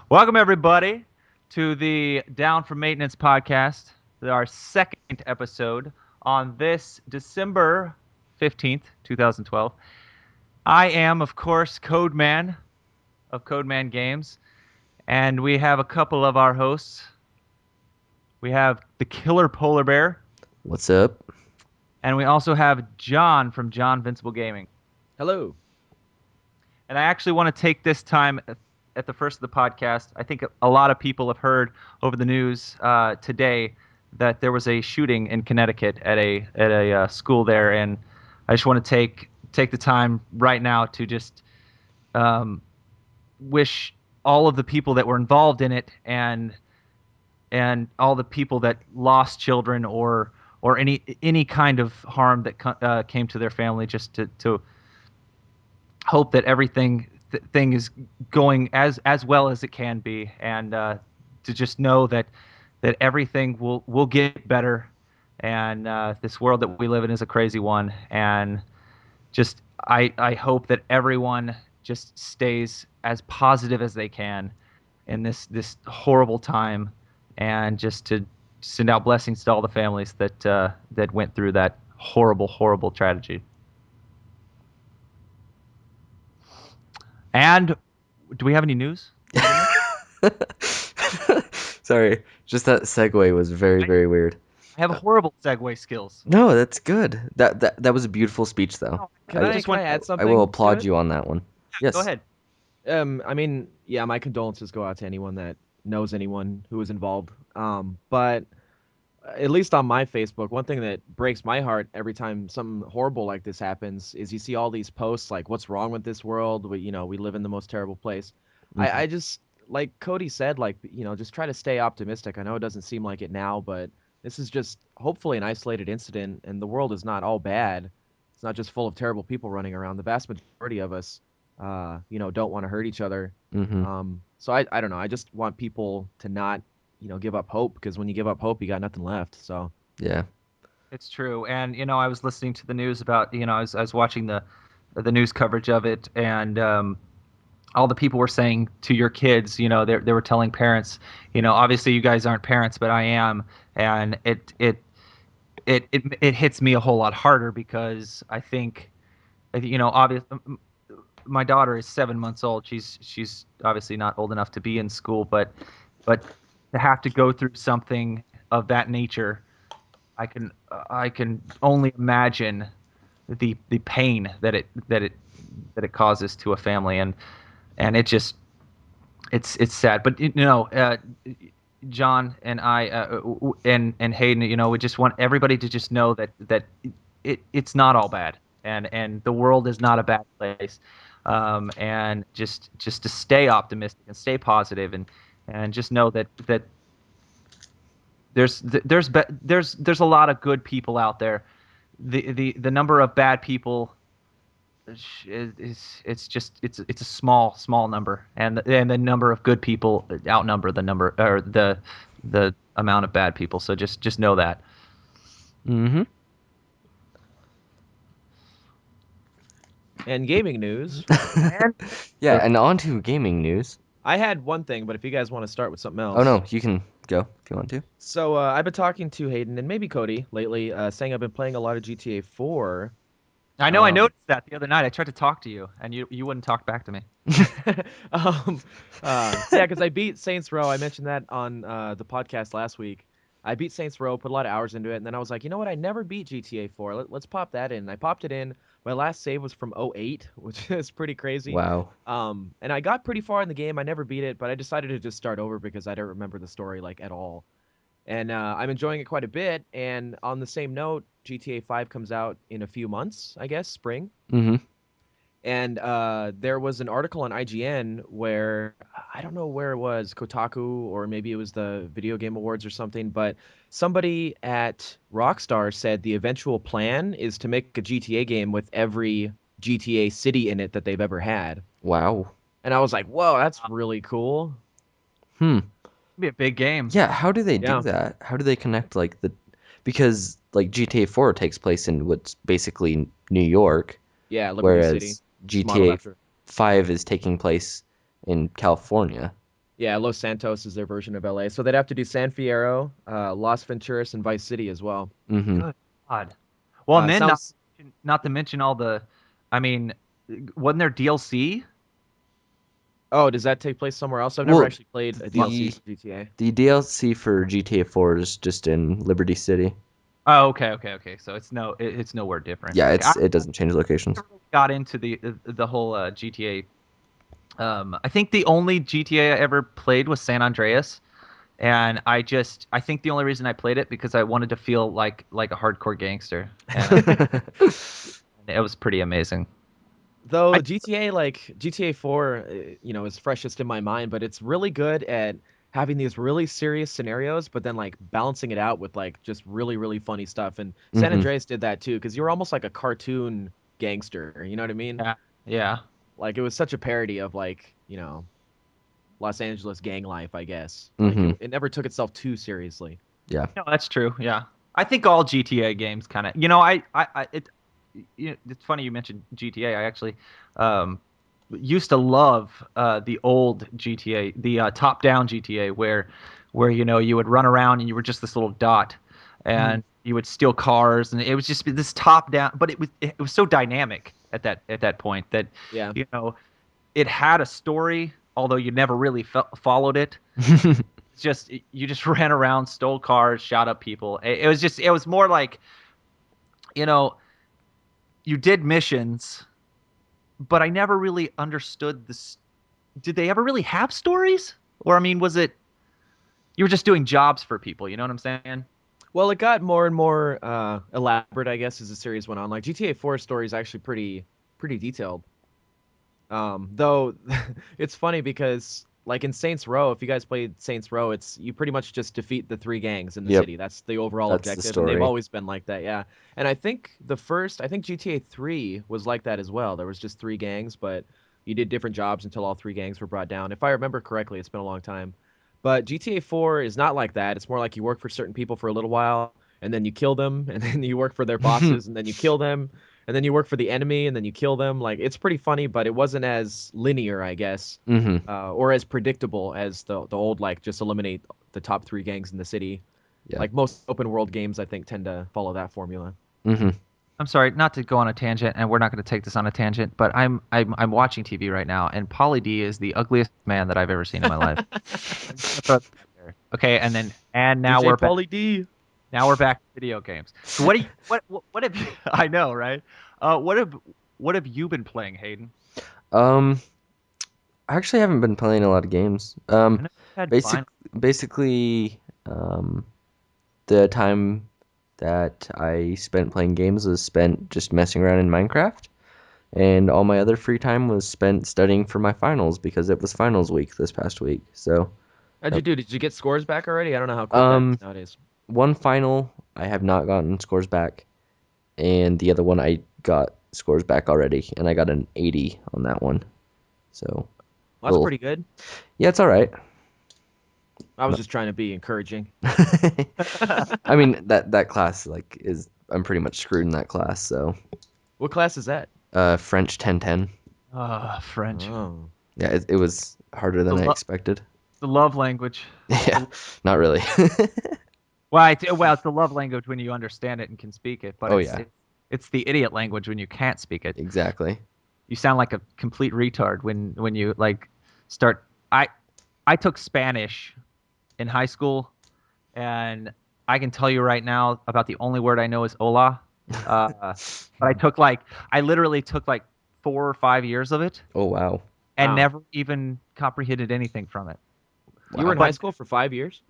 Welcome, everybody, to the Down for Maintenance podcast, our second episode on this December 15th, 2012. I am, of course, Codeman of Codeman Games, and we have a couple of our hosts. We have the Killer Polar Bear, What's up? and we also have John from John Vincible Gaming. Hello. And I actually want to take this time at the first of the podcast. I think a lot of people have heard over the news today that there was a shooting in Connecticut at a school there, and I just want to take the time right now to just um, wish all of the people that were involved in it and all the people that lost children or any kind of harm that came to their family, just to hope that everything thing is going as well as it can be, and to just know that everything will get better, and this world that we live in is a crazy one, and just I hope that everyone just stays as positive as they can in this horrible time, and just to send out blessings to all the families that went through that horrible tragedy. And do we have any news? Sorry, just that segue was very, I very weird. have horrible segue skills. No, that's good. That was a beautiful speech, though. No, Can I I just can I want. add I will something to applaud it? you on that one. Go Yes. ahead. Yeah, my condolences go out to anyone that knows anyone who was involved. But at least on my Facebook, one thing that breaks my heart every time something horrible like this happens is you see all these posts like, "What's wrong with this world? We live in the most terrible place." Mhm. I just like Cody said, like just try to stay optimistic. I know it doesn't seem like it now, but this is just hopefully an isolated incident, and the world is not all bad. It's not just full of terrible people running around. The vast majority of us, don't want to hurt each other. Mhm. So I don't know. I just want people to not, give up hope because when you give up hope, you got nothing left. So Yeah. It's true. And I was listening to the news about I was watching the news coverage of it, and all the people were saying to your kids, they were telling parents, obviously you guys aren't parents, but I am, and it hits me a whole lot harder because I think, obviously my daughter is 7 months old. She's obviously not old enough to be in school, but to have to go through something of that nature, I can only imagine the pain that it causes to a family, and it's sad. But John and I and Hayden, we just want everybody to just know that it's not all bad, and the world is not a bad place, and just to stay optimistic and stay positive, and just know that there's a lot of good people out there. The number of bad people is it's a small number, and the number of good people outnumber the number, or the amount of bad people. So just know that. Mhm. and gaming news, And Yeah, and on to gaming news. I had one thing, but if you guys want to start with something Oh else. no, you can go if you want to. So I've been talking to Hayden and maybe Cody lately, saying I've been playing a lot of GTA 4. I know I Um, noticed that the other night. I tried to talk to you, and you wouldn't talk back to me. um, so yeah, because I beat Saints Row. I mentioned that on the podcast last week. I beat Saints Row, put a lot of hours into it, and then I was like, you know what? I never beat GTA 4. Let's pop that in. I popped it in. My last save was from '08, which is pretty crazy. Wow. And I got pretty far in the game. I never beat it, but I decided to just start over because I don't remember the story like at all. And I'm enjoying it quite a bit. And on the same note, GTA 5 comes out in a few months, I guess, spring. Mhm. And there was an article on IGN where I don't know where it was, Kotaku, or maybe it was the Video Game Awards or something, but somebody at Rockstar said the eventual plan is to make a GTA game with every GTA city in it that they've ever had. Wow. And I was like, whoa, that's really cool. Hmm. It'd be a big game. Yeah, how do they do Yeah. that? How do they connect like the because like GTA 4 takes place in what's basically New York, Yeah, Liberty City. whereas It's modeled GTA after. 5 is taking place in California. Yeah, Los Santos is their version of LA. So they'd have to do San Fierro, Las Venturas, and Vice City as well. Hmm. Good God. Well, and then Sounds. not to mention all the, I mean, wasn't there DLC? Oh, does that take place somewhere else? I've never Well, actually played a DLC the for GTA. the DLC for GTA 4 is just in Liberty City. Oh, okay. So it's nowhere different. Yeah, Like I it doesn't change locations. never really got into the whole GTA. I think the only GTA I ever played was San Andreas, and I think the only reason I played it because I wanted to feel like a hardcore gangster, and it was pretty amazing. Though I GTA, like GTA 4, is freshest in my mind, but it's really good at having these really serious scenarios, but then like balancing it out with like just really, really funny stuff. And San Hmm. Andreas did that too, because you were almost like a cartoon gangster. You know what I mean? Yeah, yeah. Like it was such a parody of like, Los Angeles gang life, I guess. Like Hmm. it never took itself too seriously. Yeah. No, that's true. Yeah, I think all GTA games kind of. It's funny you mentioned GTA. I actually um, used to love the old GTA, the top-down GTA, where you would run around and you were just this little dot, Mhm. and you would steal cars, and it was just this top-down. But it was so dynamic at that point that Yeah. you know it had a story, although you never really followed it. It's just you just ran around, stole cars, shot up people. It was more like you know you did missions, but I never really understood this. Did they ever really have stories, or I mean, was it you were just doing jobs for people? You know what I'm saying? Well, it got more and more elaborate, I guess, as the series went on. Like GTA 4 story is actually pretty detailed. Though it's funny because like in Saints Row, if you guys played Saints Row, it's you pretty much just defeat the three gangs in the Yep. city. That's the overall That's the objective, and they've story. always been like that, yeah. And I think GTA 3 was like that as well. There was just three gangs, but you did different jobs until all three gangs were brought down. If I remember correctly, it's been a long time. But GTA 4 is not like that. It's more like you work for certain people for a little while, and then you kill them, and then you work for their bosses, and then you kill them, and then you work for the enemy and then you kill them. Like it's pretty funny, but it wasn't as linear, I guess, Hmm. or as predictable as the old like just eliminate the top three gangs in the city. Yeah. Like most open world games, I think tend to follow that formula. Hmm. I'm sorry, not to go on a tangent, and we're not going to take this on a tangent, but I'm watching TV right now, and Pauly D is the ugliest man that I've ever seen in my life. I'm just gonna throw that out there. Okay, and now DJ we're back. Pauly D. Now we're back to video games. So what do you what have you? I know, right? What have you been playing, Hayden? Um, I actually haven't been playing a lot of games. I know you had Basic, fun. basically, the time that I spent playing games was spent just messing around in Minecraft, and all my other free time was spent studying for my finals because it was finals week this past week. So, How'd uh, you do? Did you get scores back already? I don't know how quick that um, is nowadays. one final I have not gotten scores back, and the other one I got scores back already, and I got an 80 on that one. So, Well, that's little, pretty good. yeah, it's all right. I was No. just trying to be encouraging. I mean that class like is I'm pretty much screwed in that class. So What class is that? French 1010. French. Oh. Yeah, it was harder The than I lo- expected. the love language. Yeah, not really. Well, it's the love language when you understand it and can speak it, but Oh yeah, it's the idiot language when you can't speak it. exactly. You sound like a complete retard when you like start. I took Spanish in high school, and I can tell you right now about the only word I know is hola. But I literally took like 4 or 5 years of it Oh wow. and Wow. never even comprehended anything from it. You were in Wow. high But school for 5 years?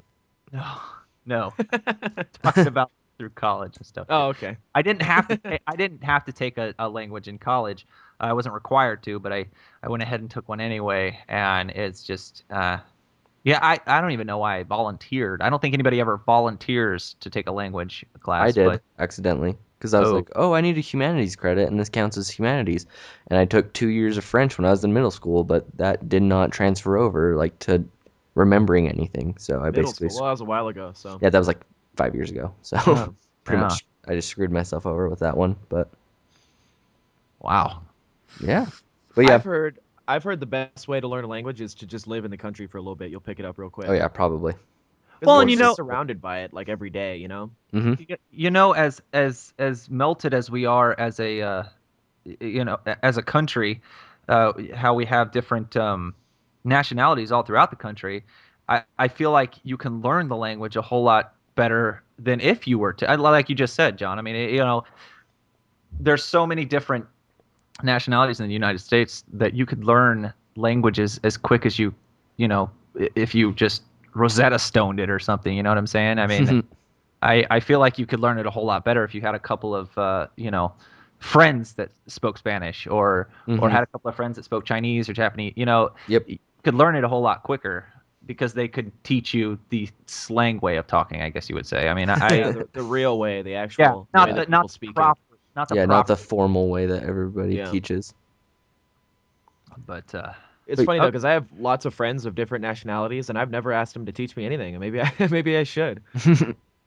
no, no, talking about through college and stuff. Oh, okay. I didn't have to take a language in college. I wasn't required to, but I went ahead and took one anyway, and it's just yeah, I don't even know why I volunteered. I don't think anybody ever volunteers to take a language I class, did but accidentally because I was oh, like, oh, I need a humanities credit, and this counts as humanities. And I took 2 years of French when I was in middle school, but that did not transfer over like to remembering anything. So I Middle basically, school. Well, that was a while ago, so. yeah, that was like 5 years ago. So oh, pretty yeah, much I just screwed myself over with that one. But wow. yeah, but yeah, I've heard I've heard the best way to learn a language is to just live in the country for a little bit. You'll pick it up real quick. Oh yeah, probably. Because Well, then and you're just surrounded by it like every day, Hmm. as melted as we are as a as a country, how we have different nationalities all throughout the country. I feel like you can learn the language a whole lot better than if you were to, like you just said, John. I mean, there's so many different nationalities in the United States that you could learn languages as quick as if you just Rosetta Stoned it or something. You know what I'm saying? I mean, I feel like you could learn it a whole lot better if you had a couple of friends that spoke Spanish or Hmm. had a couple of friends that spoke Chinese or Japanese. Yep. You could learn it a whole lot quicker because they could teach you the slang way of talking, I guess you would say. I mean, yeah, the real way, the yeah, actual way that people not the speak it. proper, not the Yeah, not the proper, formal way that everybody Yeah. teaches. but It's But funny though, because I have lots of friends of different nationalities, and I've never asked them to teach me anything. And maybe maybe I should.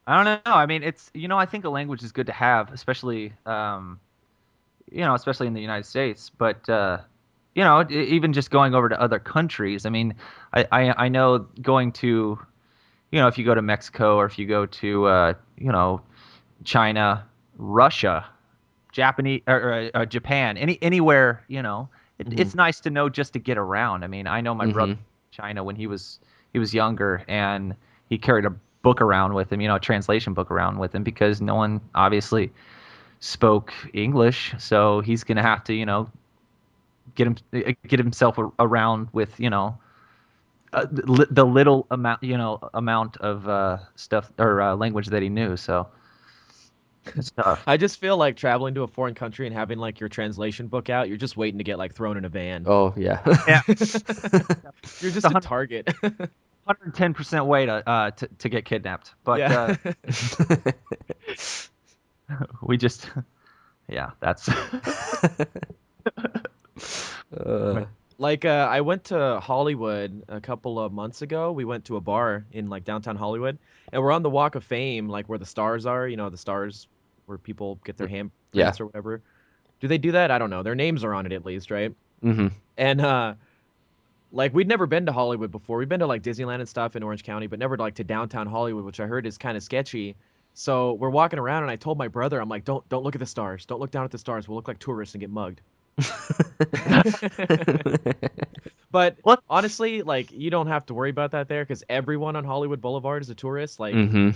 I don't know. I mean, I think a language is good to have, especially especially in the United States. But even just going over to other countries. I mean, I know going to, if you go to Mexico or if you go to China, Russia, Japanese or Japan, anywhere, Hmm. it's nice to know just to get around. I mean, I know my brother Hmm. in China when he was younger, and he carried a book around with him, a translation book around with him because no one obviously spoke English, so he's gonna have to, get himself around with, the little amount of stuff or language that he knew. So it's tough. I just feel like traveling to a foreign country and having like your translation book out, you're just waiting to get like thrown in a van. Oh yeah. Yeah, You're it's just a target. 110% way to get kidnapped. But Yeah. we just, yeah, that's. uh, Like I went to Hollywood a couple of months ago. We went to a bar in like downtown Hollywood, and we're on the Walk of Fame, like where the stars are, the stars where people get their yeah. handprints or whatever. Do they do that? I don't know. Their names are on it at least, right? Hmm. And like we'd never been to Hollywood before. We've been to like Disneyland and stuff in Orange County, but never like to downtown Hollywood, which I heard is kind of sketchy. So we're walking around and I told my brother, I'm like, don't look at the stars. Don't look down at the stars. We'll look like tourists and get mugged. But What? honestly, like you don't have to worry about that there because everyone on Hollywood Boulevard is a tourist. Like Hmm.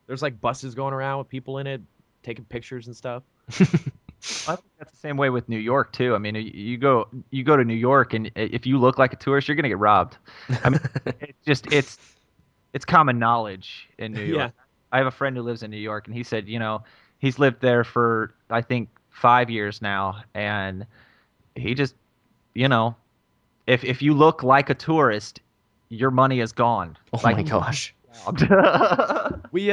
there's like buses going around with people in it taking pictures and stuff. I think that's the same way with New York too. I mean, you go to New York, and if you look like a tourist, you're gonna get robbed. I mean, it's common knowledge in New York. Yeah. I have a friend who lives in New York, and he said, he's lived there for I think 5 years now, and he just, you know, if you look like a tourist, your money is gone. Oh Like my gosh. robbed. We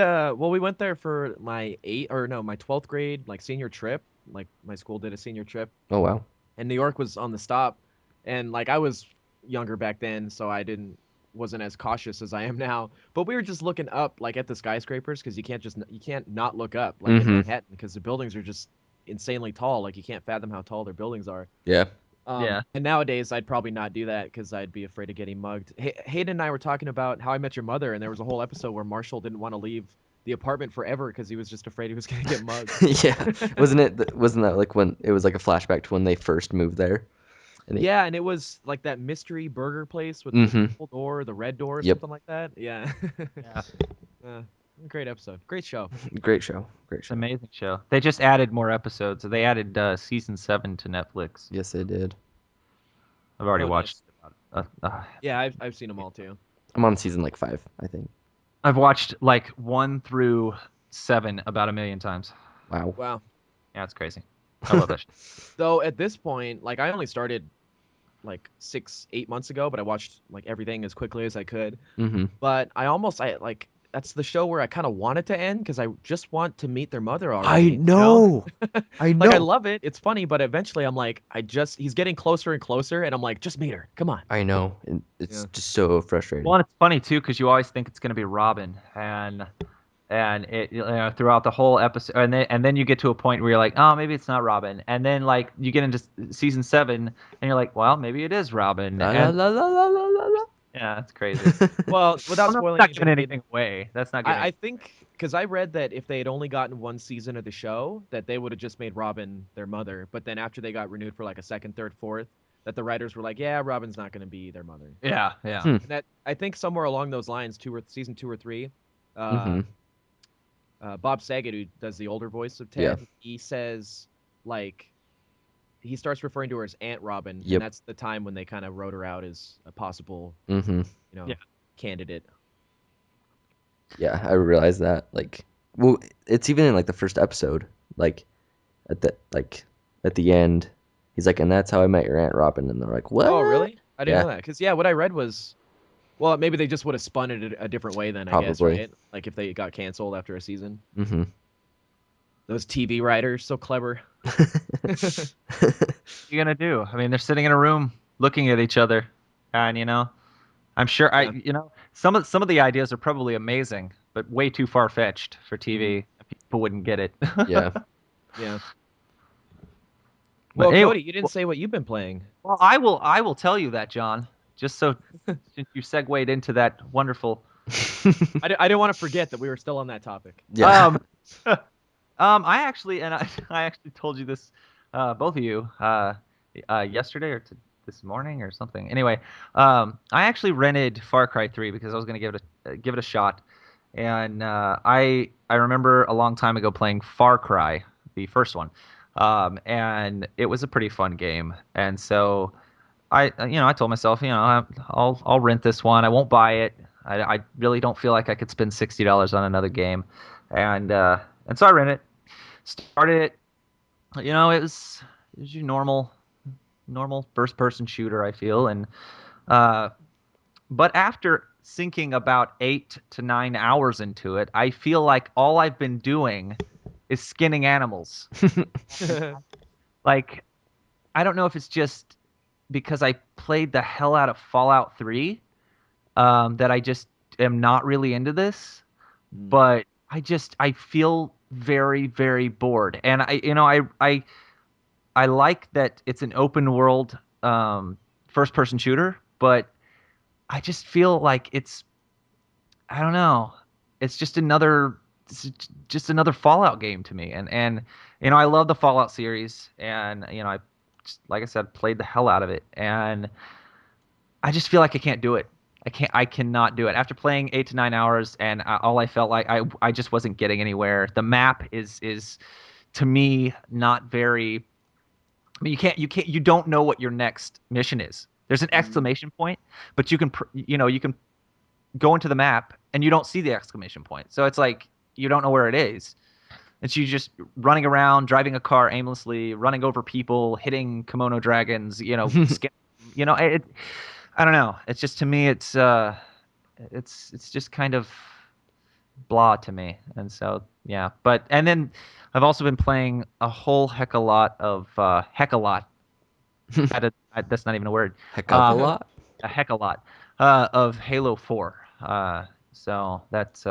went there for my 12th grade like senior trip. Like my school did a senior trip Oh wow. and New York was on the stop. And like I was younger back then, so I didn't wasn't as cautious as I am now. But we were just looking up like at the skyscrapers because you can't not look up like in Hmm. Manhattan because the buildings are just insanely tall. Like you can't fathom how tall their buildings are. Yeah. Yeah. And nowadays I'd probably not do that because I'd be afraid of getting mugged. Hayden and I were talking about How I Met Your Mother, and there was a whole episode where Marshall didn't want to leave the apartment forever because he was just afraid he was gonna get mugged. Yeah. Wasn't that like when it was like a flashback to when they first moved there? And Yeah, and it was like that mystery burger place with the Hmm. purple door, the red door, or Yep. something like that. Yeah. Yeah. uh, great episode. Great show. Great show. Great It's show. an amazing show. They just added more episodes. They added season 7 to Netflix. Yes, they did. I've already Oh, watched nice. about. Yeah, I've seen them all too. I'm on season like 5, I think. I've watched like 1 through 7 about a million times. Wow. Wow. Yeah, it's crazy. I love that. Though at this point, like I only started like 8 months ago, but I watched like everything as quickly as I could. Hmm. But I like that's the show where I kind of want it to end because I just want to meet their mother I already. know. I Like I know. love it. It's funny, but eventually I'm like, he's getting closer and closer, and I'm like, just meet her. Come on. I know. And it's Yeah. just so frustrating. Well, and it's funny too because you always think it's going to be Robin, and and throughout the whole episode, and then you get to a point where you're like, oh, maybe it's not Robin, and then like you get into season 7, and you're like, well, maybe it is Robin, La la and la la la la la. yeah, it's crazy. Well, without Well, no, spoiling that's not giving anything, anything away. That's not giving. I think because I read that if they had only gotten one season of the show, that they would have just made Robin their mother. But then after they got renewed for like a second, third, fourth, that the writers were like, yeah, Robin's not going to be their mother. Yeah, yeah. Hmm. And that I think somewhere along those lines, season 2 or 3, uh, Mm-hmm. Bob Saget, who does the older voice of Yeah. Ted, he says like he starts referring to her as Aunt Robin, and Yep. that's the time when they kind of wrote her out as a possible, Mm-hmm. Yeah. candidate. Yeah, I realized that. Like, well, it's even in like the first episode. Like, at the end, he's like, and that's how I met your Aunt Robin, and they're like, what? Oh, really? I didn't Yeah. know that. Because what I read was, well, maybe they just would have spun it a different way then, I guess, Probably. right? Like if they got canceled after a season. Mm-hmm. Those TV writers, so clever. What are you gonna do? I mean, they're sitting in a room looking at each other, and I'm sure Yeah. some of the ideas are probably amazing, but way too far fetched for TV. Mm-hmm. People wouldn't get it. Yeah. Yeah. But Well, anyway, Cody, you didn't say what you've been playing. well, I will tell you that, John. Just so since you segued into that wonderful. I didn't want to forget that we were still on that topic. Yeah. I actually I actually told you this, both of you, yesterday or this morning or something. Anyway, I actually rented Far Cry 3 because I was gonna give it a shot, and I remember a long time ago playing Far Cry, the first one, and it was a pretty fun game, and so I told myself, I'll rent this one. I won't buy it. I really don't feel like I could spend $60 on another game, and so I rented it. Started it. It was your normal first person shooter. I feel, and uh, but after sinking about 8 to 9 hours into it, I feel like all I've been doing is skinning animals. Like, I don't know if it's just because I played the hell out of Fallout 3, that I just am not really into this, but I feel very, very bored. And I like that it's an open world, first person shooter, but I just feel like I don't know. It's just another Fallout game to me. And I love the Fallout series, and I like I said, played the hell out of it, and I just feel like I can't do it. I cannot do it after playing 8 to 9 hours, and all I felt like I just wasn't getting anywhere. The map is to me not very. I mean, you don't know what your next mission is. There's an exclamation point, but you can go into the map and you don't see the exclamation point. So it's like you don't know where it is. And so you just running around, driving a car aimlessly, running over people, hitting kimono dragons, I don't know. It's just, to me, it's just kind of blah to me. And so, yeah. And then I've also been playing a whole heck a lot of heck a lot. That's not even a word. Heck of a lot. A heck a lot of Halo 4. So that's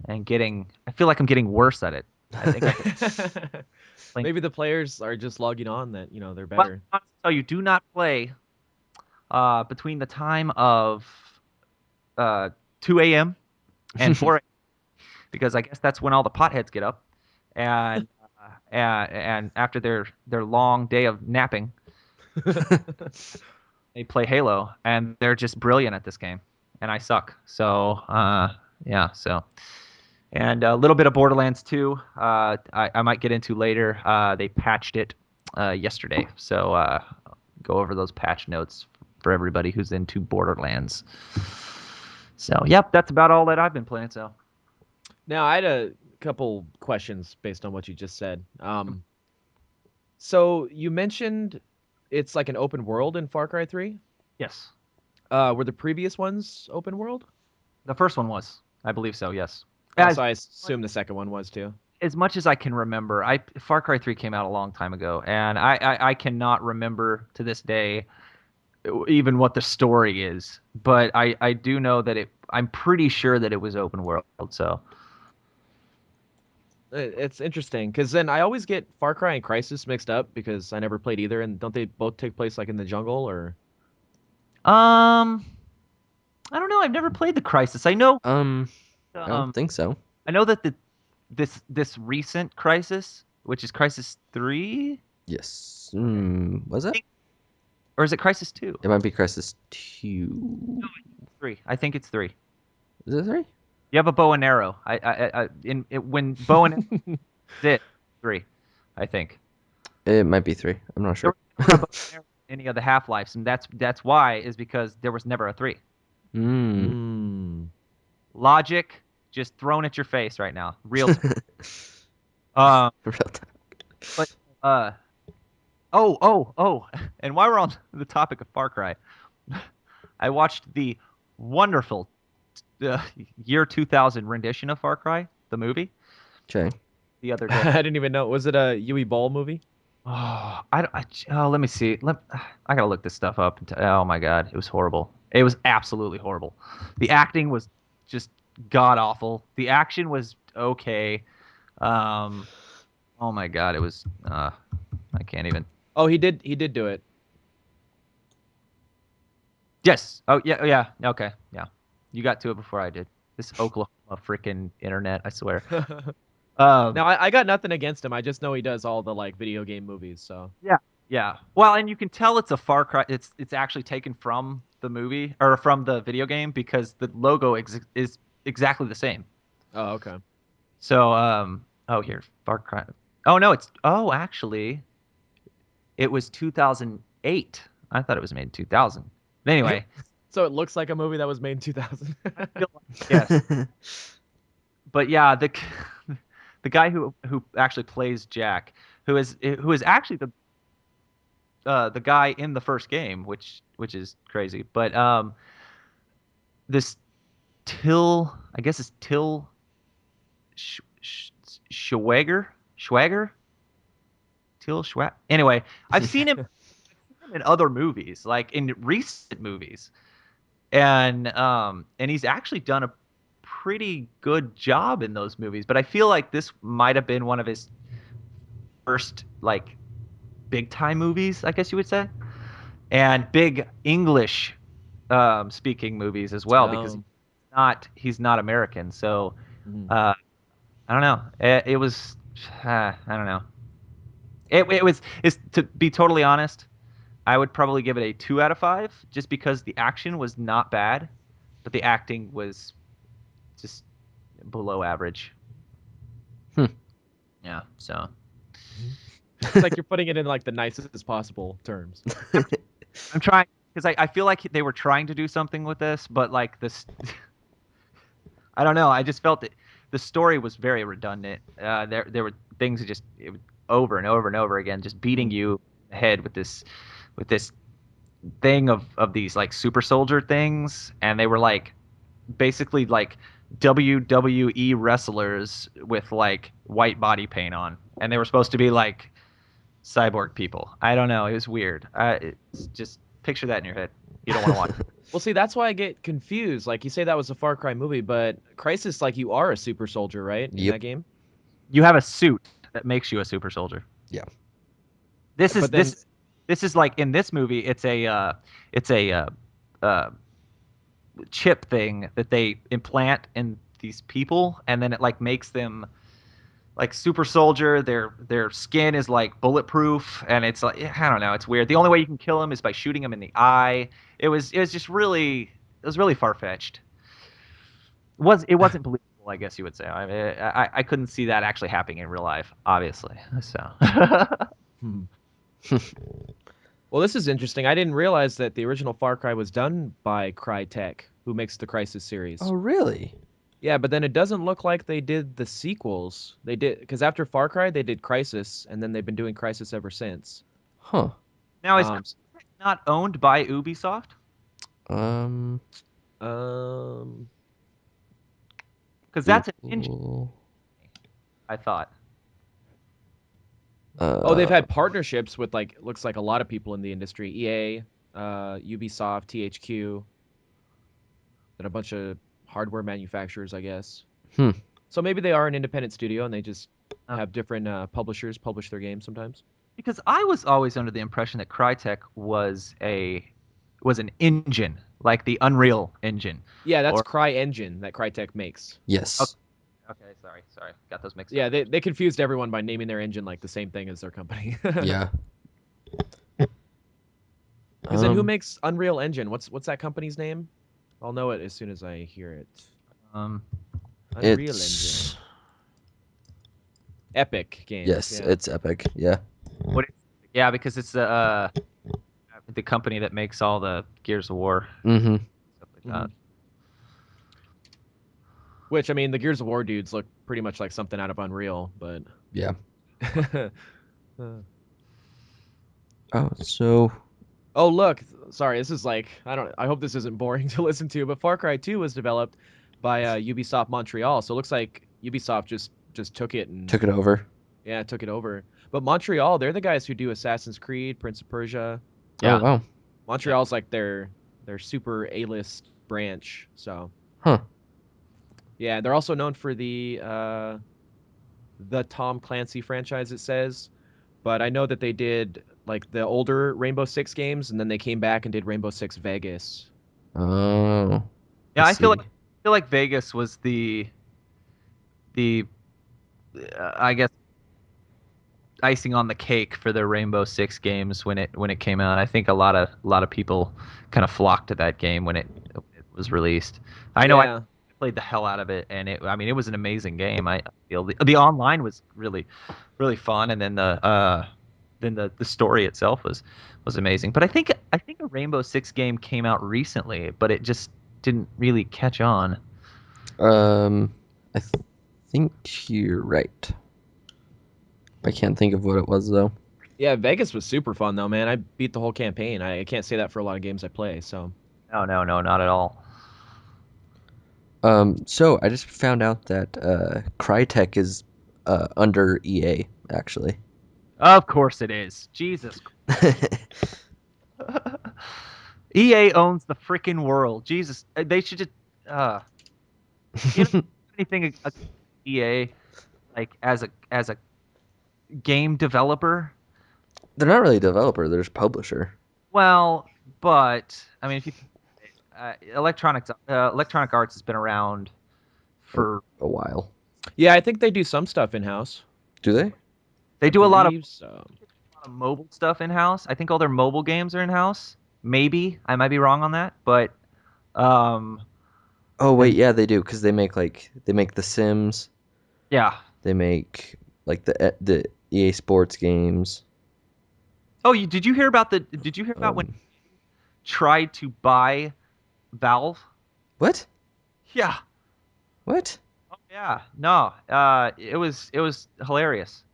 and I feel like I'm getting worse at it. I think I could like, Maybe the players are just logging on that they're but better. I'll tell you, do not play between the time of 2 a.m. and 4 a.m. because I guess that's when all the potheads get up, and and after their long day of napping, they play Halo, and they're just brilliant at this game, and I suck. So yeah, so. And a little bit of Borderlands 2, I might get into later. They patched it yesterday, so go over those patch notes for everybody who's into Borderlands. So, yep, that's about all that I've been playing. So, Now, I had a couple questions based on what you just said. So you mentioned it's like an open world in Far Cry 3. yes, Were the previous ones open world? the first one was, I believe so. Yes, Also, I assume the second one was too. as much as I can remember, Far Cry 3 came out a long time ago, and I cannot remember to this day even what the story is, but I do know that I'm pretty sure that it was open world. So It's interesting because then I always get Far Cry and Crysis mixed up because I never played either, and don't they both take place like in the jungle or? um, I don't know. I've never played the Crisis. I don't Um, think so. I know that this recent Crisis, which is Crisis 3, Yes. Was it? or is it Crisis 2? It might be Crisis 2. 3. I think it's 3. Is it 3? You have a bow and arrow. When bow and arrow did 3, I think. It might be 3. I'm not There sure. was never a bow and arrow in any of the Half-Lives, and that's why is because there was never a 3. Mm. Hmm. Logic just thrown at your face right now. Real time. Um, Real time. but uh oh, and while we're on the topic of Far Cry, I watched the wonderful uh, year 2000 rendition of Far Cry, the movie, Okay. the other day. I didn't even know. Was it a Yui Ball movie? Oh, let me see. I gotta look this stuff up. Oh my God, it was horrible. It was absolutely horrible. The acting was just god awful. The action was okay. Um, oh my God, it was. I can't even. Oh, he did. He did do it. Yes. Oh yeah. Yeah. Okay. Yeah. You got to it before I did. This Oklahoma freaking internet. I swear. Um. Now I got nothing against him. I just know he does all the like video game movies. So Yeah. Yeah. Well, and you can tell it's a Far Cry. It's actually taken from the movie or from the video game because the logo is exactly the same. oh okay. So oh here Far Cry. Oh no, actually it was 2008. I thought it was made in 2000. But anyway, So it looks like a movie that was made in 2000. I feel like, yes. But yeah, the guy who actually plays Jack, who is actually the guy in the first game, which is crazy. But this I guess it's Till Schwager, Till Schwag. Anyway, I've seen him in other movies, like in recent movies, and he's actually done a pretty good job in those movies. But I feel like this might have been one of his first like big time movies, I guess you would say, and big English speaking movies as well because um, he's not American. So mhm. uh, I don't know. It was I don't know. It was it's to be totally honest. I would probably give it a 2 out of 5 just because the action was not bad, but the acting was just below average. Hmm. Yeah. So It's like you're putting it in like the nicest possible terms. I'm trying because I feel like they were trying to do something with this, but like this, I don't know. I just felt that the story was very redundant. There were things that over and over and over again, just beating Mhm. you in the head with this thing of these like super soldier things, and they were like basically like WWE wrestlers with like white body paint on, and they were supposed to be like cyborg people. I don't know. It was weird. It's just picture that in your head. You don't want to watch. Well, see, that's why I get confused. Like you say that was a Far Cry movie, but Crisis, like you are a super soldier, right? In Yep. that game. You have a suit that makes you a super soldier. Yeah. This is But then, this is like in this movie. It's a uh, chip thing that they implant in these people, and then it like makes them like super soldier. Their skin is like bulletproof, and it's like I don't know. It's weird. The only way you can kill them is by shooting them in the eye. It was just really it was really far fetched. It wasn't believable. I guess you would say. I couldn't see that actually happening in real life, obviously. So hmm. Well, this is interesting. I didn't realize that the original Far Cry was done by Crytek, who makes the Crisis series. Oh, really? Yeah, but then it doesn't look like they did the sequels. They did because after Far Cry, they did Crisis, and then they've been doing Crisis ever since. Huh. now is Um, Crytek not owned by Ubisoft? Um. um, Because that's an engine. Google. I thought. oh, they've Uh. had partnerships with like looks like a lot of people in the industry: EA, Ubisoft, THQ, and a bunch of hardware manufacturers, I guess. Hmm. So maybe they are an independent studio and they just Uh, have different publishers publish their games sometimes. because I was always under the impression that Crytek was an engine, like the Unreal Engine. Yeah, that's Or CryEngine that Crytek makes. okay, Yes. okay, sorry, got those mixed up. Yeah, they confused everyone by naming their engine like the same thing as their company. Yeah. Because then who Um, makes Unreal Engine? What's that company's name? I'll know it as soon as I hear it. Um, Unreal Engine. it's Epic Games. yes, Yeah. it's Epic. Yeah. what? Yeah, because it's the company that makes all the Gears of War Mm-hmm. stuff like hmm that. Which I mean, the Gears of War dudes look pretty much like something out of Unreal, but. Yeah. Uh, Oh, so Oh look, sorry, this is like I don't. I hope this isn't boring to listen to, but Far Cry 2 was developed by Ubisoft Montreal, so it looks like Ubisoft just took it and took it over. yeah, took it over. But Montreal, they're the guys who do Assassin's Creed, Prince of Persia. Oh Yeah, wow. yeah. Montreal's like their super A-list branch. So Huh. yeah, they're also known for the Tom Clancy franchise. It says, but I know that they did like the older Rainbow Six games, and then they came back and did Rainbow Six Vegas. Oh, I Yeah, see. I feel like Vegas was the I guess icing on the cake for the Rainbow Six games when it came out. I think a lot of people kind of flocked to that game when it was released. I know I Yeah, played the hell out of it, and I mean it was an amazing game. I feel the online was really fun, and then the story itself was amazing. But I think a Rainbow Six game came out recently, but it just didn't really catch on. I think you're right. I can't think of what it was though. yeah. Vegas was super fun though, man. I beat the whole campaign. I can't say that for a lot of games I play. So No, not at all. So I just found out that Crytek is under EA actually. Of course it is. Jesus. EA owns the freaking world. Jesus, they should just uh you know anything against EA like as a game developer. They're not really a developer, they're just publisher. Well, but I mean, if you Electronic Arts has been around A, for a while. yeah, I think they do some stuff in house. Do they? they I do believe so. a lot of mobile stuff in house. I think all their mobile games are in house. Maybe I might be wrong on that, but um Oh wait, and yeah, they do because they make The Sims. yeah. They make like the EA Sports games. Oh, did you hear about the? Did you hear about when Um, tried to buy Valve? what? Yeah. What? Oh yeah. No. It was hilarious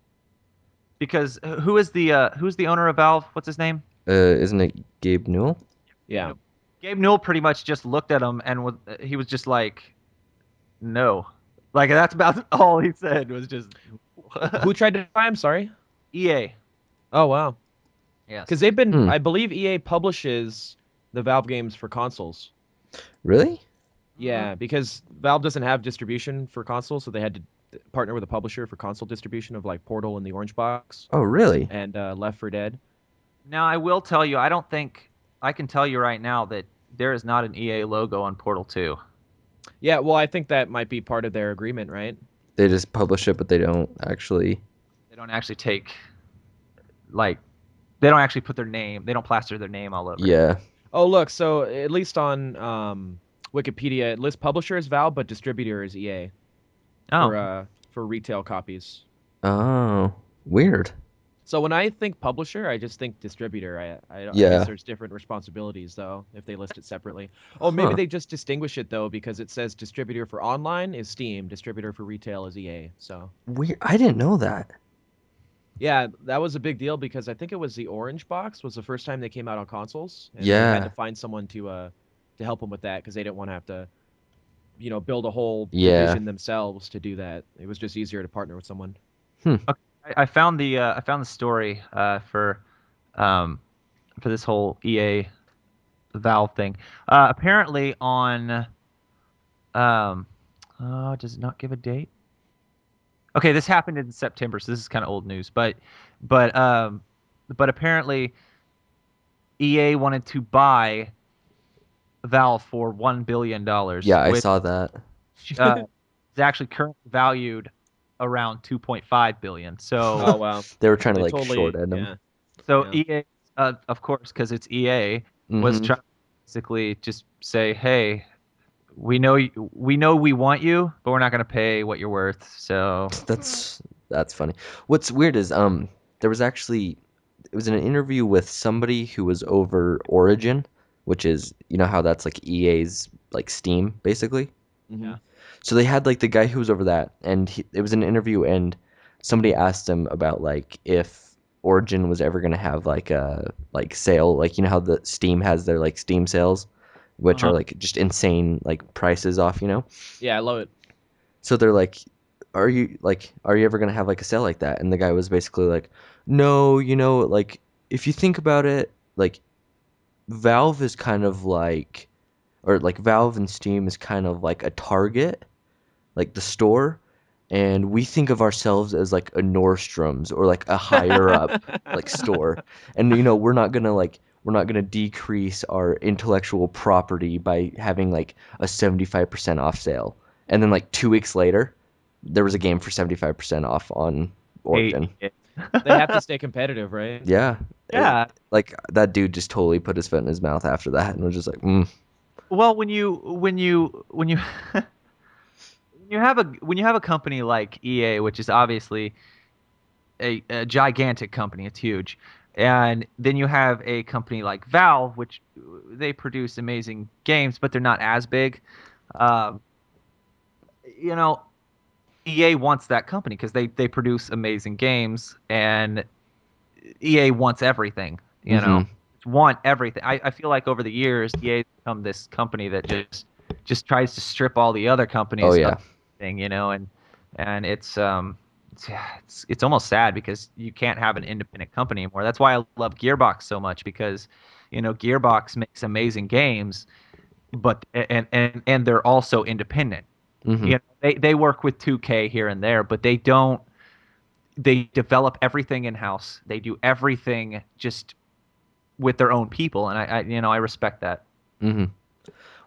because who's the owner of Valve? What's his name? Isn't it Gabe Newell? Yeah. Gabe Newell pretty much just looked at him and he was just like, no. Like that's about all he said was just Who tried to buy? I'm sorry. EA. Oh wow. Because Yes. they've been, Hmm. I believe EA publishes the Valve games for consoles. Really? Mhm. Yeah, because Valve doesn't have distribution for consoles, so they had to partner with a publisher for console distribution of like Portal and the Orange Box Oh, really? and Left 4 Dead. Now I will tell you, I don't think I can tell you right now that there is not an EA logo on Portal 2. Yeah, well, I think that might be part of their agreement, right? They just publish it, but they don't actually. They don't actually take like they don't actually put their name. They don't plaster their name all over it. Yeah. Oh, look, so at least on Wikipedia, it lists publisher as Valve, but distributor is EA Oh, for retail copies. Oh, weird. So when I think publisher, I just think distributor. I guess Yeah. there's different responsibilities though if they list it separately. Oh, maybe Huh. they just distinguish it though because it says distributor for online is Steam, distributor for retail is EA. So Weird. I didn't know that. yeah, that was a big deal because I think it was the Orange Box was the first time they came out on consoles, and they had to Yeah. find someone to help them with that because they didn't want to have to build a whole Yeah. division themselves to do that. It was just easier to partner with someone. Hmm. okay. I found the story um for this whole EA Valve thing. Apparently on Um, does it not give a date? Okay, this happened in September, so this is kind of old news. But um, but apparently EA wanted to buy Valve for $1 billion, Yeah, I which saw that. uh, is actually currently valued around 2.5 billion. Oh So wow. They were So trying to they like short totally end him. yeah. so Yeah. EA, of course, because it's EA, was Mm-hmm. trying to basically just say, hey, we know we want you, but we're not going to pay what you're worth. So That's funny. What's weird is there was actually it was in an interview with somebody who was over Origin, which is how that's like EA's like Steam basically. Hmm. yeah. So they had like the guy who was over that, and it was an interview, and somebody asked him about like if Origin was ever gonna have like a like sale, like how the Steam has their like Steam sales, which are Uh-huh. like just insane like prices off. Yeah, I love it. So they're like, are you ever gonna have like a sale like that? And the guy was basically like, no, like if you think about it, like Valve is kind of like, or like Valve and Steam is kind of like a Target, like the store, and we think of ourselves as like a Nordstrom's or like a higher up like store. And we're not gonna decrease our intellectual property by having like a 75% off sale. And then like 2 weeks later, there was a game for 75% off on Hate Origin. EA. They have to stay competitive, right? Yeah. Yeah. Like that dude just totally put his foot in his mouth after that and was just like, Well, when you have a company like EA, which is obviously a gigantic company, it's huge, and then you have a company like Valve, which they produce amazing games, but they're not as big. Um, you know, EA wants that company because they produce amazing games, and EA wants everything. mm-hmm. Want everything. I feel like over the years, EA's become this company that just tries to strip all the other Oh companies of yeah. thing, and it's almost sad because you can't have an independent company anymore. That's why I love Gearbox so much because Gearbox makes amazing games, but and they're also independent. Mm-hmm. They work with 2K here and there, but they develop everything in house. They do everything just with their own people, and I respect that. Mm-hmm.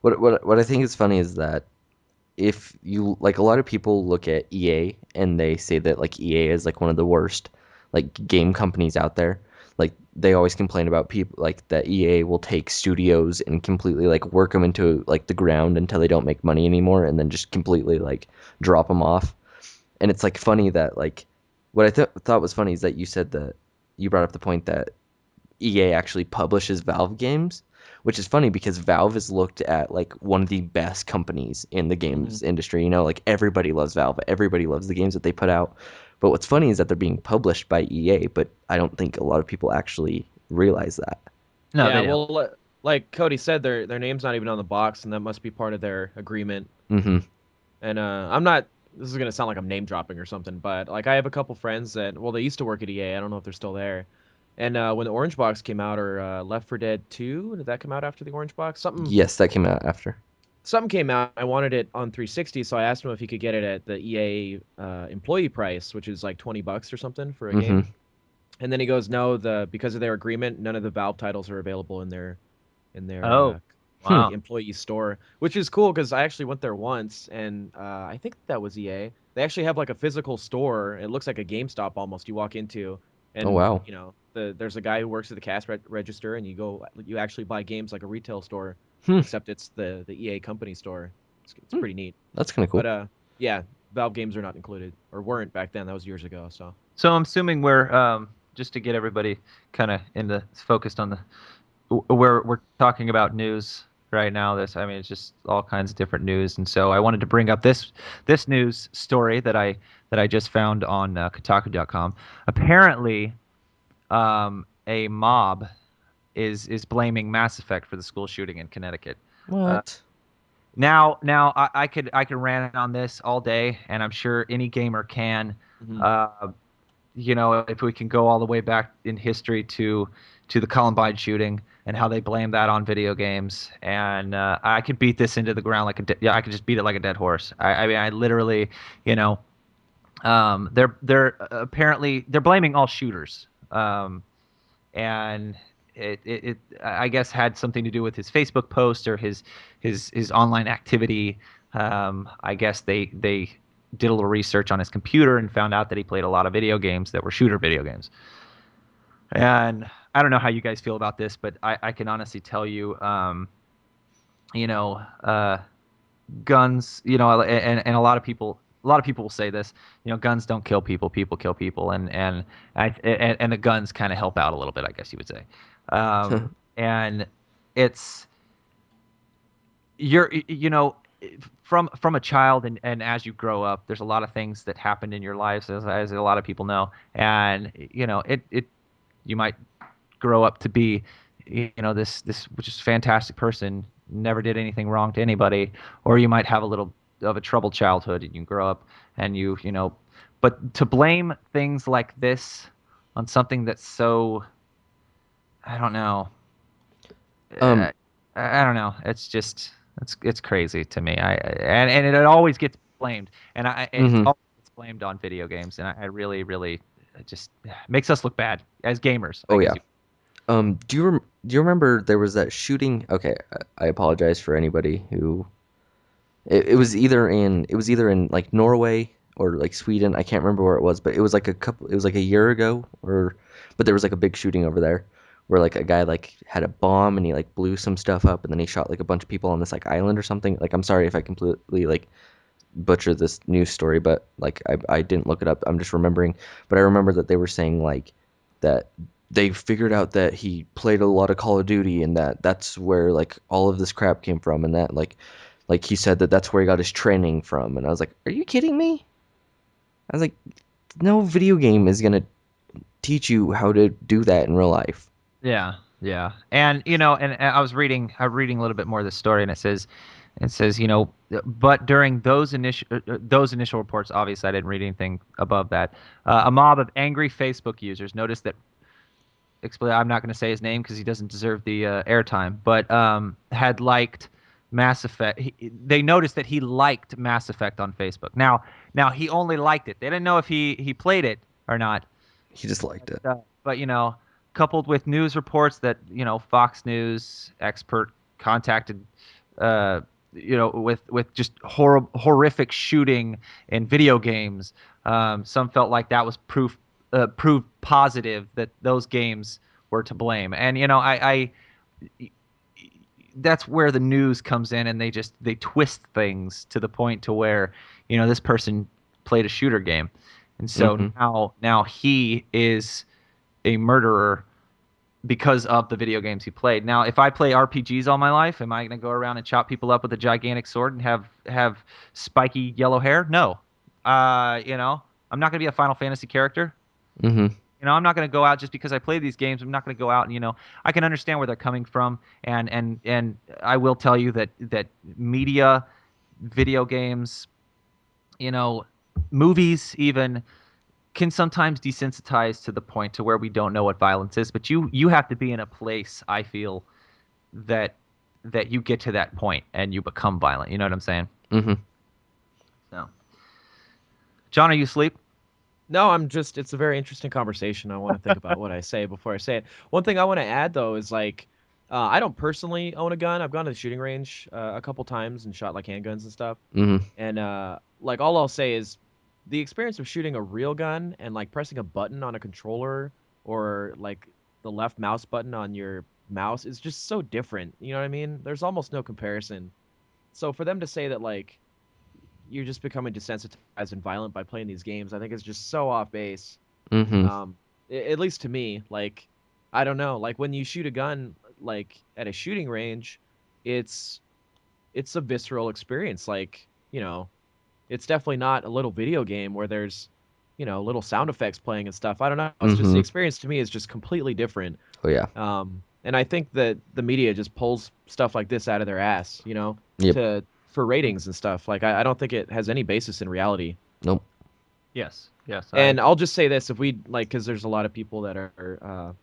What I think is funny is that if you like a lot of people look at EA and they say that like EA is like one of the worst like game companies out there. Like they always complain about people like that EA will take studios and completely like work them into like the ground until they don't make money anymore and then just completely like drop them off. And it's like funny that like what I thought was funny is that you said that you brought up the point that EA actually publishes Valve games, which is funny because Valve is looked at like one of the best companies in the Hmm. games industry. Like everybody loves Valve, everybody loves the games that they put out. But what's funny is that they're being published by EA, but I don't think a lot of people actually realize that. No, Yeah, they don't. well, like Cody said, their name's not even on the box, and that must be part of their agreement. Mm-hmm. And I'm not. This is gonna sound like I'm name dropping or something, but like I have a couple friends that well, they used to work at EA. I don't know if they're still there. And when the Orange Box came out, or Left 4 Dead 2, did that come out after the Orange Box? Yes, that came out after. Something came out. I wanted it on 360, so I asked him if he could get it at the EA employee price, which is like $20 or something for a Mm-hmm. game. And then he goes, no, because of their agreement, none of the Valve titles are available in their Oh, Hmm. like wow. employee store, which is cool because I actually went there once, and I think that was EA. They actually have like a physical store. It looks like a GameStop almost. You walk into, Oh and wow. there's a guy who works at the cash register, and you actually buy games like a retail store, Hmm. except it's the EA company store. It's Hmm. pretty neat. That's kind of But cool. yeah, Valve games are not included or weren't back then. That was years ago. So So I'm assuming we're just to get everybody kind of in the focused on the we're talking about news right now. I mean, it's just all kinds of different news, and so I wanted to bring up this news story that I just found on Kotaku.com. Apparently, a mob is blaming Mass Effect for the school shooting in Connecticut. Uh, What? now I could rant on this all day, and I'm sure any gamer can. mhm. Uh, if we can go all the way back in history to the Columbine shooting and how they blame that on video games, and I could beat this into the ground yeah, I could just beat it like a dead horse. I mean, I literally, you know, they're apparently they're blaming all shooters, and it I guess had something to do with his Facebook post or his online activity. I guess they did a little research on his computer and found out that he played a lot of video games that were shooter video games. And I don't know how you guys feel about this, but I can honestly tell you, you know, guns, and a lot of people will say this, guns don't kill people, people kill people, and the guns kind of help out a little bit, I guess you would say. And it's from a child, and as you grow up, there's a lot of things that happen in your lives, as a lot of people know, and it you might grow up to be, this which is fantastic person, never did anything wrong to anybody, or you might have a little of a troubled childhood and you grow up and but to blame things like this on something that's so, I don't know, uh, Um, I don't know, it's just it's crazy to me. And it always gets blamed, and it's mhm. always gets blamed on video games, and I really really, it just makes us look bad as gamers, I Oh guess yeah. you. Do you remember there was that shooting? Okay, I apologize for anybody who it was either in like Norway or like Sweden. I can't remember where it was, but it was like a year ago, but there was like a big shooting over there where like a guy like had a bomb and he like blew some stuff up and then he shot like a bunch of people on this like island or something. Like I'm sorry if I completely like butcher this news story, but like I didn't look it up. I'm just remembering, but I remember that they were saying like that they figured out that he played a lot of Call of Duty and that's where like all of this crap came from and that like he said that that's where he got his training from. And I was like, "Are you kidding me?" I was like, "No video game is gonna teach you how to do that in real life." Yeah, yeah, and and I was reading a little bit more of the story, and it says, but during those initial reports, obviously I didn't read anything above that. A mob of angry Facebook users noticed that, I'm not going to say his name because he doesn't deserve the airtime, but had liked Mass Effect. They noticed that he liked Mass Effect on Facebook. Now he only liked it. They didn't know if he played it or not. He just liked it. But coupled with news reports that Fox News expert contacted, with just horrific shooting in video games. Some felt like that was proof positive that those games were to blame. And that's where the news comes in, and they twist things to the point to where this person played a shooter game, and so Mhm. now he is a murderer because of the video games he played. Now, if I play RPGs all my life, am I going to go around and chop people up with a gigantic sword and have spiky yellow hair? No. I'm not going to be a Final Fantasy character. Mhm. I'm not going to go out just because I play these games. I'm not going to go out and I can understand where they're coming from, and I will tell you that media, video games, you know, movies even can sometimes desensitize to the point to where we don't know what violence is. But you have to be in a place, I feel, that that you get to that point and you become violent. You know what I'm saying? Mhm. So, John, are you asleep? No, it's a very interesting conversation. I want to think about what I say before I say it. One thing I want to add though is like, I don't personally own a gun. I've gone to the shooting range a couple times and shot like handguns and stuff. Mhm. And like all I'll say is the experience of shooting a real gun and like pressing a button on a controller or like the left mouse button on your mouse is just so different. You know what I mean? There's almost no comparison. So for them to say that like you're just becoming desensitized and violent by playing these games, I think is just so off base. Mhm. At least to me, like I don't know, like when you shoot a gun like at a shooting range, it's it's a visceral experience. Like, it's definitely not a little video game where there's, little sound effects playing and stuff. I don't know. It's just the Mhm. experience to me is just completely different. Oh yeah. And I think that the media just pulls stuff like this out of their ass, Yep. to for ratings and stuff. Like I don't think it has any basis in reality. Nope. Yes. Yes. And I'll just say this: if we like, because there's a lot of people that are,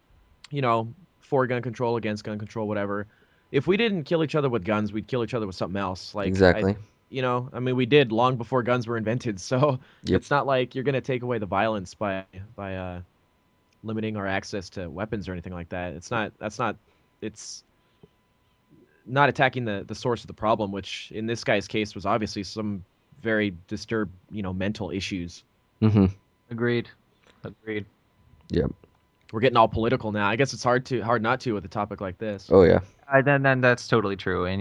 you know, for gun control, against gun control, whatever. If we didn't kill each other with guns, we'd kill each other with something else. Like Exactly. I mean, we did long before guns were invented. So Yep. it's not like you're gonna take away the violence by limiting our access to weapons or anything like that. It's not attacking the source of the problem, which in this guy's case was obviously some very disturbed, mental issues. Mm-hmm. Agreed. Agreed. Yep. We're getting all political now. I guess it's hard not to with a topic like this. Oh yeah. Then that's totally true, and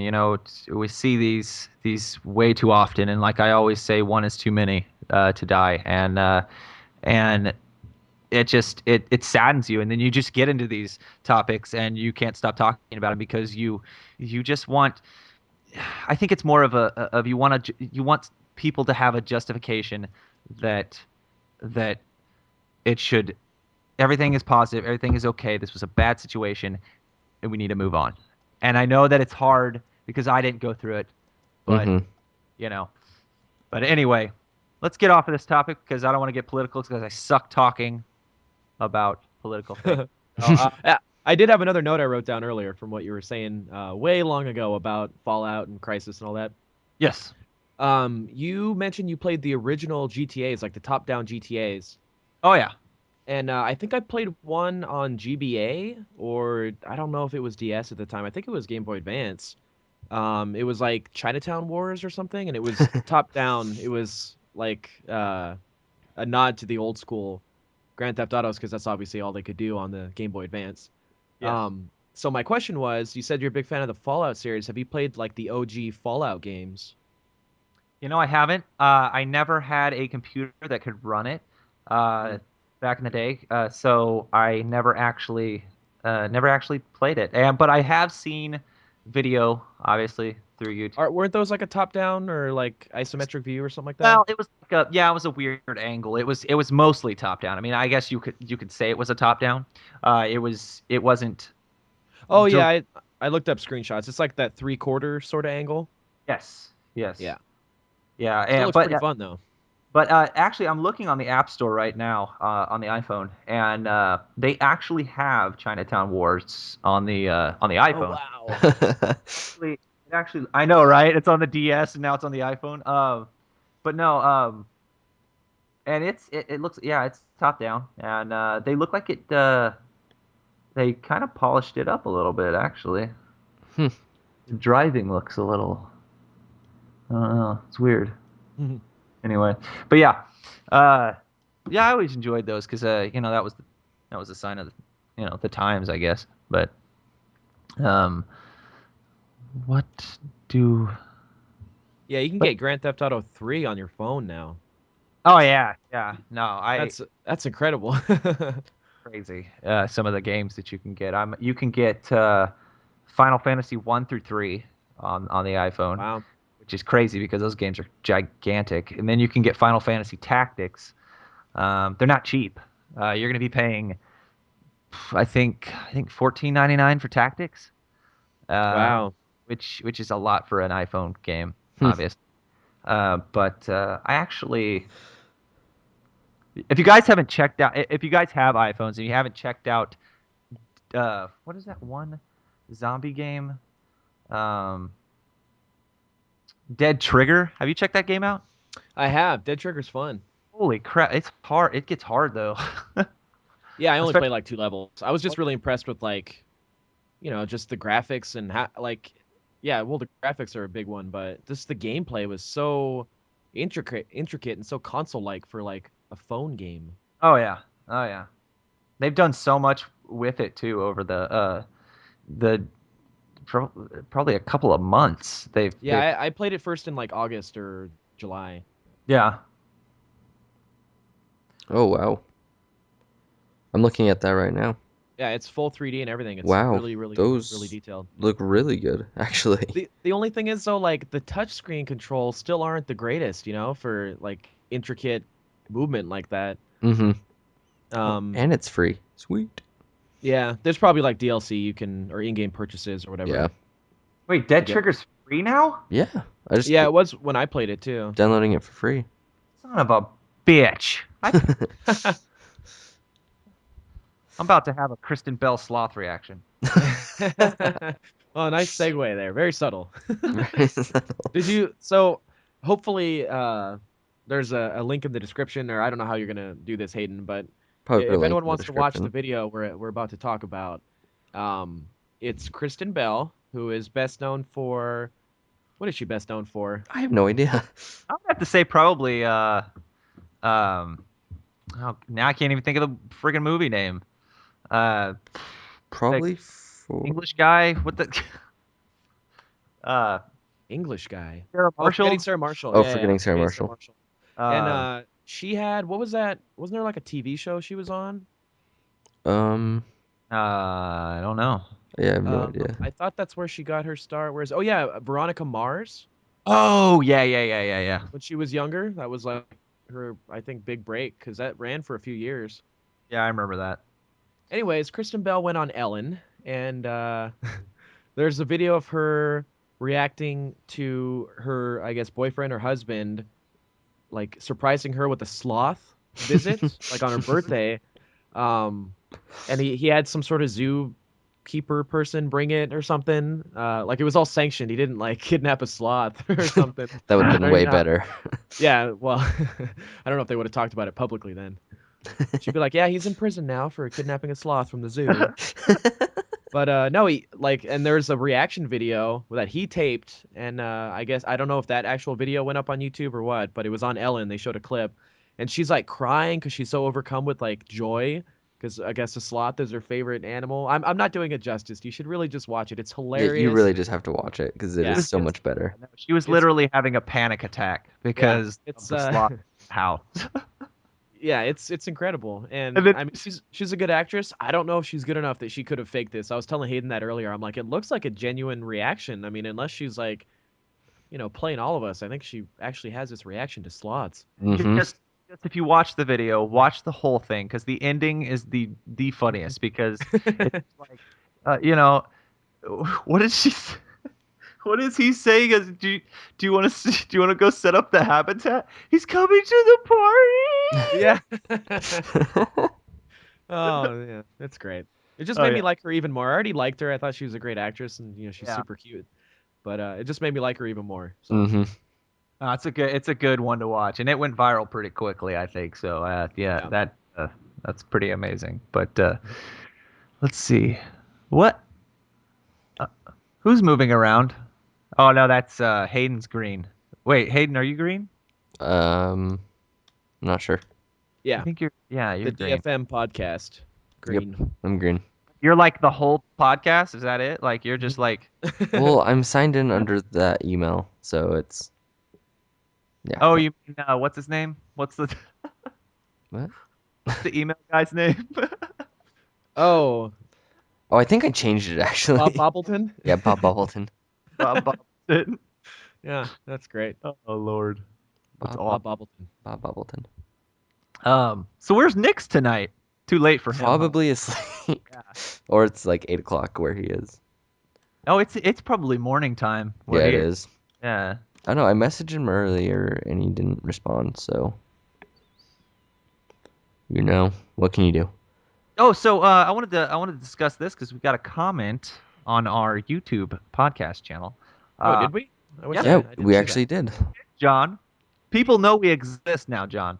we see these way too often, and like I always say, one is too many to die, and it saddens you, and then you just get into these topics and you can't stop talking about them because you just want. I think it's more of you want people to have a justification that that it should everything is positive, everything is okay. This was a bad situation, and we need to move on. And I know that it's hard because I didn't go through it, but Mm-hmm. you know. But anyway, let's get off of this topic because I don't want to get political because I suck talking about political things. So, Yeah, I did have another note I wrote down earlier from what you were saying way long ago about Fallout and Crisis and all that. yes. You mentioned you played the original GTAs, like the top-down GTAs. Oh yeah. And I think I played one on GBA, or I don't know if it was DS at the time. I think it was Game Boy Advance. It was like Chinatown Wars or something, and it was top down. It was like a nod to the old school Grand Theft Autos because that's obviously all they could do on the Game Boy Advance. Yes. So my question was, you said you're a big fan of the Fallout series. Have you played like the OG Fallout games? I haven't. I never had a computer that could run it uh, Mm. back in the day, so I never actually played it. But I have seen video, obviously, through YouTube. Weren't those like a top down or like isometric view or something like that? Well, it was like it was a weird angle. It was mostly top down. I mean, I guess you could say it was a top down. It wasn't. Oh yeah, dir- I looked up screenshots. It's like that 3/4 sort of angle. Yes, yes, Yeah, yeah. still And looks pretty fun though. but actually, I'm looking on the App Store right now on the iPhone, and they actually have Chinatown Wars on the Oh iPhone. wow. I know, right? It's on the DS and now it's on the iPhone. But no, and it looks yeah, it's top down, and they look like they kind of polished it up a little bit actually. Hmm. The driving looks a little, I don't know, it's weird. Anyway, but yeah, uh, yeah, I always enjoyed those because that was a sign of the times, I guess. But um, what do? Yeah, you can But get Grand Theft Auto 3 on your phone now. oh yeah, yeah. No, I That's incredible. crazy. Some of the games that you can get. You can get Final Fantasy 1 through 3 on the iPhone, Wow. which is crazy because those games are gigantic. And then you can get Final Fantasy Tactics. They're not cheap. You're going to be paying, I think 14.99 for Tactics, uh, Wow. which is a lot for an iPhone game, Hmm. obviously. But I actually, if you guys haven't checked out, if you guys have iPhones and you haven't checked out, what is that one zombie game? Um, Dead Trigger. Have you checked that game out? I have. Dead Trigger's fun. Holy crap, it's hard. It gets hard though. Yeah, I only Especially, played like 2 levels. I was just really impressed with like, just the graphics and yeah, well the graphics are a big one, but just the gameplay was so intricate and so console-like for like a phone game. oh yeah, oh yeah. They've done so much with it too over the pro- probably a couple of months. Yeah, They've I played it first in like August or July. yeah. Oh wow. I'm looking at that right now. Yeah, it's full 3D and everything. It's Wow. really, really, really Those detailed. look really good, actually. The only thing is though, like the touchscreen controls still aren't the greatest, for like intricate movement like that. Mm-hmm. Oh, Um, and it's free. Sweet. yeah, there's probably like DLC you can or in-game purchases or Yeah. whatever Wait, to Dead get. Trigger's free now? Yeah. I just Yeah, it was when I played it too. downloading it for free. Son of a bitch. I'm about to have a Kristen Bell sloth reaction. Well, nice segue there. Very subtle. Did you? So hopefully, there's a link in the description, or I don't know how you're gonna do this, Hayden. But Probably put a if link anyone in the wants to watch the description. video we're about to talk about, it's Kristen Bell, who is best known for what is she best known for? I have no idea. I would have to say probably. Um. Oh, now I can't even think of the friggin' movie name. Uh, the Probably for. English guy. What the? Uh, English guy. Sarah Oh, Forgetting Marshall. Sarah Marshall. Oh, Yeah, Forgetting Sarah Forgetting Sarah Marshall. Marshall. And Um. she had what was that? Wasn't there like a TV show she was on? Um, I don't know. yeah, I have no idea. I thought that's where she got her start. Whereas, oh yeah, Veronica Mars Oh yeah. when she was younger. That was like her, I think, big break because that ran for a few years. Yeah, I remember that. Anyways, Kristen Bell went on Ellen, and there's a video of her reacting to her, I guess, boyfriend or husband, like surprising her with a sloth visit, like on her birthday. Um, and he had some sort of zookeeper person bring it or something. Like it was all sanctioned. He didn't like kidnap a sloth or something. That would have been Or, way better. yeah, well, I don't know if they would have talked about it publicly then. She'd be like, "Yeah, he's in prison now for kidnapping a sloth from the zoo." But no, he like, and there's a reaction video that he taped, and I guess I don't know if that actual video went up on YouTube or what, but it was on Ellen. They showed a clip, and she's like crying because she's so overcome with like joy, because I guess the sloth is her favorite animal. I'm not doing it justice. You should really just watch it. It's Yeah, you hilarious. really just have to watch it because it Yeah, is so it's much better. She was it's literally having a panic attack yeah, because of it's the sloth house. yeah, it's incredible, And and then I mean she's a good actress. I don't know if she's good enough that she could have faked this. I was telling Hayden that earlier. I'm like, it looks like a genuine reaction. I mean, unless she's like, playing all of us, I think she actually has this reaction to sloths. Hmm. just if you watch the video, watch the whole thing because the ending is the funniest because it's like, what is she? What is he saying? Do you want to go set up the habitat? He's coming to the party. Yeah. Oh yeah, that's great. It just Oh made yeah, me like her even more. I already liked her. I thought she was a great actress, and she's yeah. super cute. But it just made me like her even more. So Hmm. It's a good one to watch, and it went viral pretty quickly, I think. So yeah, yeah. that's pretty amazing. But let's see, what who's moving around? Oh no, that's Hayden's green. Wait, Hayden, are you green? I'm not sure. I Yeah, think you're the green. DFM podcast, Yep, Green. I'm green. You're like the whole podcast. Is that it? Like you're just like, Well, I'm signed in under that email, so it's yeah. oh, you mean what's his name? What? What's the email guy's name? Oh, Oh, I think I changed it Bob actually. Poppleton. Yeah, Bob Bubbleton. Bob. Yeah, that's great. Oh Lord, that's Bob Bob awful. Poppleton. Bob Bubbleton. So where's Nick's tonight? Too late for him. Huh? Probably asleep, Yeah. or it's like 8 o'clock where he is. Oh, it's probably morning time where Yeah, it he is. Yeah. I don't know. I messaged him earlier and he didn't respond. So what can you do? Oh, so I wanted to discuss this because we got a comment on our YouTube podcast channel. Oh, Uh, did we? I wish yeah, Yeah, I didn't we see actually did. John. People know we exist now, John.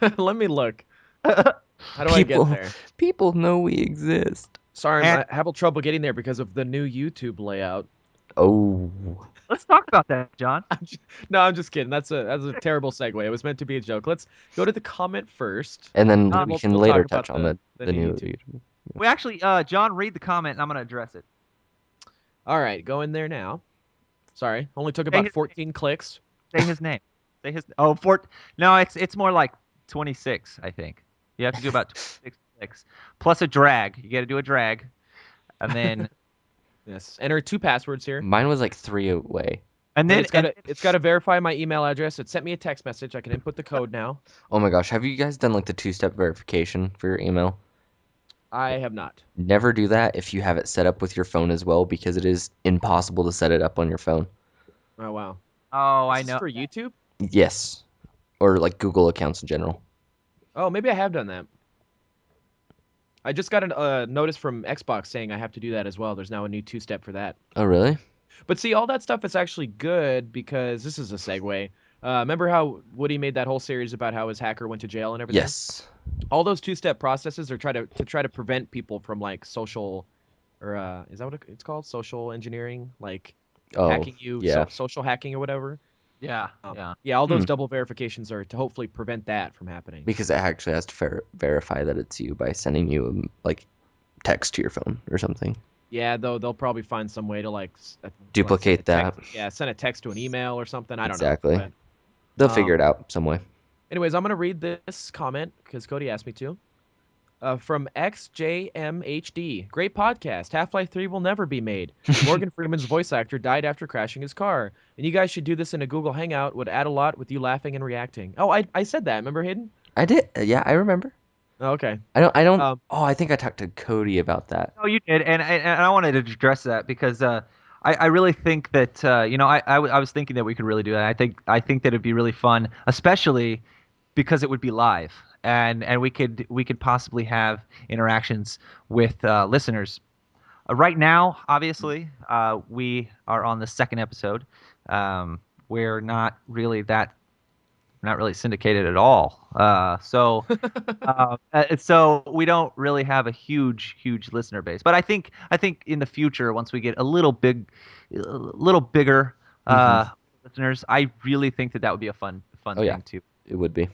that. Let me look. How do I get People, there? people know we exist. Sorry, And I'm having trouble getting there because of the new YouTube layout. Oh, let's talk about that, John. No, I'm just kidding. That's a terrible segue. It was meant to be a joke. Let's go to the comment first, and then and then we we'll can we'll later talk about touch on the the new new YouTube. YouTube. We actually, John, read the comment and I'm gonna address it. All right, go in there now. Sorry, only took Say about his, 14 clicks. say his name. Say his. Oh, no, it's more like 26, I think. You have to do about 26 clicks plus a drag. You got to do a drag, and then Yes, enter 2 passwords here, Mine was like 3 away. and and then and it's got to verify my email address. It sent me a text message. I can input the code now. Oh my gosh, have you guys done like the two-step verification for your email? I have not. Never do that if you have it set up with your phone as well, because it is impossible to set it up on your phone. Oh wow. oh, I This is know. for YouTube. Yes, or like Google accounts in general. Oh, maybe I have done that. I just got a notice from Xbox saying I have to do that as well. There's now a new two-step for that. Oh, really? But see, all that stuff is actually good because this is a segue. Remember how Woody made that whole series about how his hacker went to jail and everything? Yes. All those two-step processes are try to prevent people from like social or is that what it's called? Social engineering, like Oh, hacking you, yeah. social hacking or whatever. Yeah, yeah. Yeah, all those Hmm. double verifications are to hopefully prevent that from happening. Because it actually has to verify that it's you by sending you like text to your phone or something. Yeah, though they'll probably find some way to like send a Duplicate that. text. Yeah, send a text to an email or something. I don't know, Exactly. but They'll figure it um, out some way. anyways, I'm gonna read this comment because Cody asked me to. From XJMHD. Great podcast. Half-Life 3 will never be made. Morgan Freeman's voice actor died after crashing his car. And you guys should do this in a Google Hangout. Would add a lot with you laughing and reacting. Oh, I said that. Remember, Hayden? I did. Yeah, I remember. Oh, okay. I don't. Um, Oh, I think I talked to Cody about that. No, you did, and I wanted to address that because I really think that I was thinking that we could really do that. I think that it'd be really fun, especially because it would be live, and we could possibly have interactions with listeners. Right now, obviously, we are on the second episode. We're not really syndicated at all. So we don't really have a huge listener base. But I think in the future, once we get a little bigger Hmm. listeners, I really think that would be a fun Oh yeah, thing to it would be.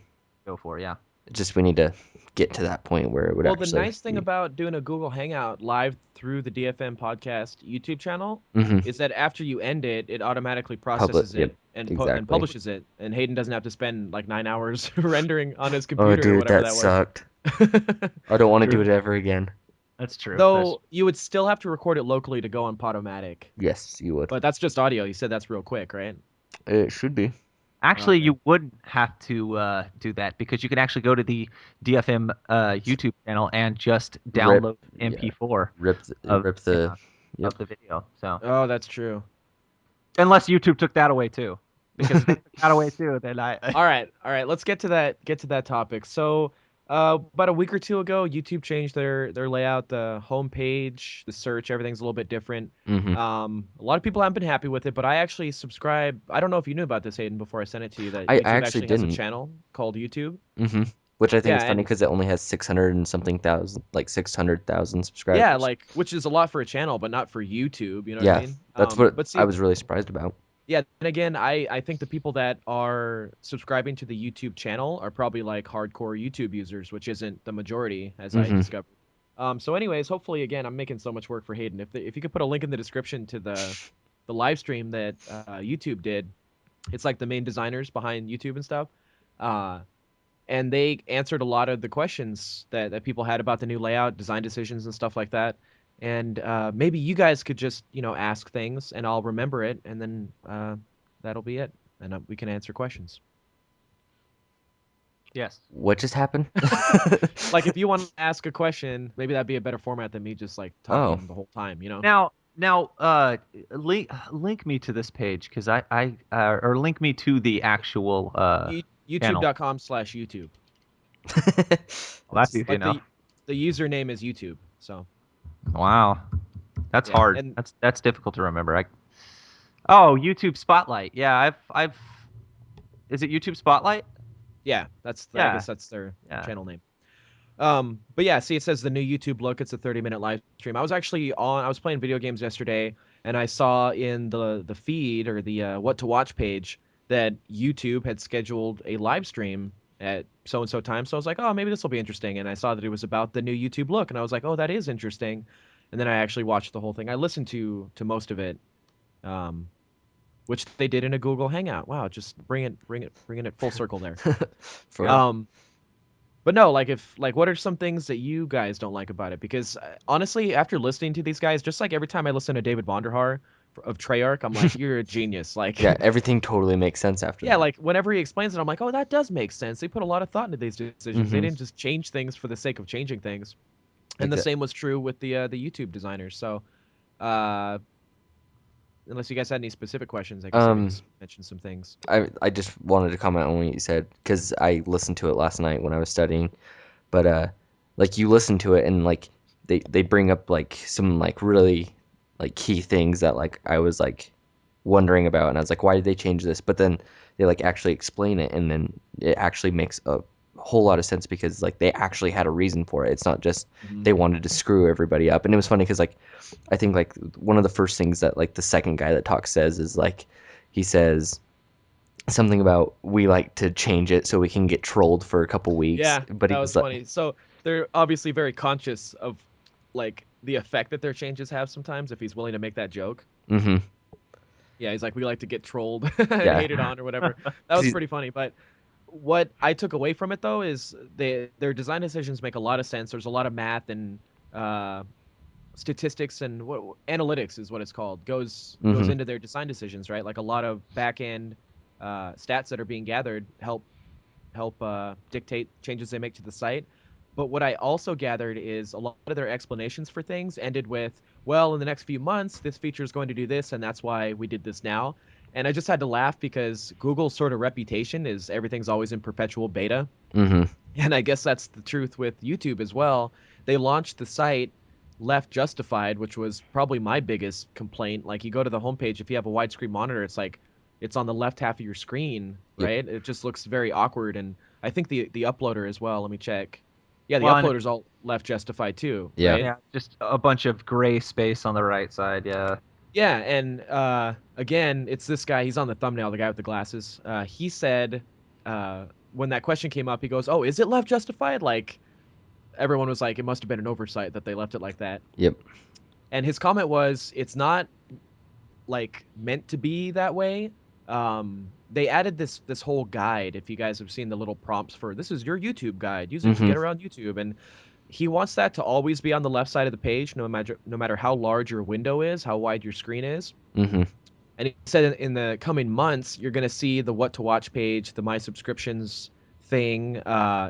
go for. Yeah. Just we need to get to that point where it would well, the actually nice thing be. about doing a Google Hangout live through the DFM podcast YouTube channel Hmm. is that after you end it, it automatically Public. processes Yep. it and Exactly. publishes it, and Hayden doesn't have to spend like 9 hours rendering on his Oh, computer or dude, whatever that that was. sucked. I don't want to do True. it ever again. That's true. That's Though you would still have to record it locally to go on Podomatic. Yes, you would. But that's just audio. You said that's real quick, right? It should be. Actually, Okay. you wouldn't have to do that because you can actually go to the DFM YouTube channel and just Rip. download Yeah. MP4 Rip. of Rip yeah, the. Yep. of the video. So Oh, that's true. unless YouTube took that away too, because if they took that away too, then I All right, all right. Let's get to that. Get to that topic. So, about a week or two ago, YouTube changed their layout, the homepage, the search, everything's a little bit different. Hmm. A lot of people haven't been happy with it, but I actually subscribe. I don't know if you knew about this, Hayden, before I sent it to you, that I YouTube actually actually has a didn't. channel called YouTube. Hmm. Which I think Yeah, is funny and because it only has 600 and something thousand, like 600,000 yeah, subscribers. like which is a lot for a channel, but not for YouTube. You know what I Yeah, mean? that's what But I see, was really surprised about. yeah, and again, I think the people that are subscribing to the YouTube channel are probably like hardcore YouTube users, which isn't the majority, as I Hmm. discovered. So anyways, hopefully, again, I'm making so much work for Hayden. If you could put a link in the description to the live stream that YouTube did, it's like the main designers behind YouTube and stuff. Uh, and they answered a lot of the questions that people had about the new layout, design decisions, and stuff like that. And maybe you guys could just ask things, and I'll remember it, and then that'll be it, and we can answer questions. yes. What just happened? Like if you want to ask a question, maybe that'd be a better format than me just like Oh, talking the whole time. Now, link me to this page because or link me to the actual channel. YouTube.com/YouTube. Well, that's It's easy like enough. the username is YouTube. So Wow, that's yeah, hard. and That's difficult to remember. Oh, YouTube Spotlight. Yeah, I've. Is it YouTube Spotlight? yeah, I Yeah, guess that's their yeah. channel name. But yeah, see, it says the new YouTube look. It's a 30-minute live stream. I was playing video games yesterday, and I saw in the feed or the what to watch page that YouTube had scheduled a live stream at so and so time. So I was like, oh, maybe this will be interesting. And I saw that it was about the new YouTube look, and I was like, oh, that is interesting. And then I actually watched the whole thing. I listened to most of it, um, which they did in a Google Hangout. Wow, just bringing it full circle there. for real. Um, but no, like what are some things that you guys don't like about it? Because honestly, after listening to these guys, just like every time I listen to David Vonderhaar of Treyarch, I'm like, you're a genius. Like, Yeah, everything totally makes sense after yeah, that. like whenever he explains it, I'm like, oh, that does make sense. They put a lot of thought into these decisions. They Hmm. didn't just change things for the sake of changing things. And the Exactly. same was true with the YouTube designers. So, uh, unless you guys had any specific questions, I guess I could Um, just mention some things. I just wanted to comment on what you said because I listened to it last night when I was studying. But like you listen to it and like they bring up like some like really like key things that like I was like wondering about, and I was like, why did they change this? But then they like actually explain it, and then it actually makes a whole lot of sense because like they actually had a reason for it. It's not just Hmm. they wanted to screw everybody up. And it was funny because like I think like one of the first things that like the second guy that talks says is like he says something about we like to change it so we can get trolled for a couple weeks, Yeah, but he that was was like, funny. So they're obviously very conscious of like the effect that their changes have sometimes if he's willing to make that joke. mm-hmm, Yeah, he's like, we like to get trolled and yeah, hated on or whatever. That 'cause was pretty funny. But what I took away from it though is their design decisions make a lot of sense. There's a lot of math and uh, statistics and what analytics is what it's called goes mm-hmm, into their design decisions, right? Like a lot of back end stats that are being gathered help dictate changes they make to the site. But what I also gathered is a lot of their explanations for things ended with, well, in the next few months, this feature is going to do this, and that's why we did this now. And I just had to laugh because Google's sort of reputation is everything's always in perpetual beta. mm-hmm, And I guess that's the truth with YouTube as well. They launched the site left justified, which was probably my biggest complaint. Like you go to the homepage, if you have a widescreen monitor, it's like it's on the left half of your screen, yep, right? It just looks very awkward. And I think the uploader as well. Let me check. Yeah, the Well, and uploader's all left justified too, yeah, right? yeah, just a bunch of gray space on the right side. Yeah. Yeah, and again, it's this guy. He's on the thumbnail, the guy with the glasses. He said when that question came up, he goes, "Oh, is it left justified?" Like everyone was like, it must have been an oversight that they left it like that. yep, And his comment was, it's not like meant to be that way. They added this whole guide. If you guys have seen the little prompts for this is your YouTube guide, use it to mm-hmm, get around YouTube, and he wants that to always be on the left side of the page, no matter how large your window is, how wide your screen is. mm-hmm, And he said in the coming months, you're going to see the what to watch page, the my subscriptions thing.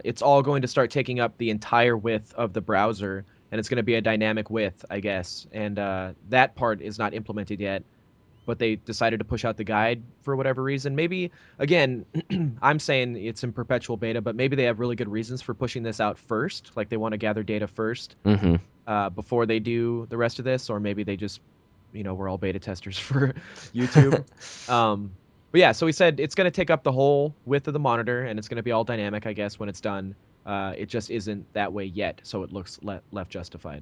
It's all going to start taking up the entire width of the browser, and it's going to be a dynamic width, I guess. And that part is not implemented yet, but they decided to push out the guide for whatever reason. Maybe, again, I'm saying it's in perpetual beta, but maybe they have really good reasons for pushing this out first. Like they want to gather data first mm-hmm. before they do the rest of this, or maybe they just, we're all beta testers for YouTube. But yeah, so he said it's going to take up the whole width of the monitor, and it's going to be all dynamic, I guess, when it's done. It just isn't that way yet, so it looks left justified.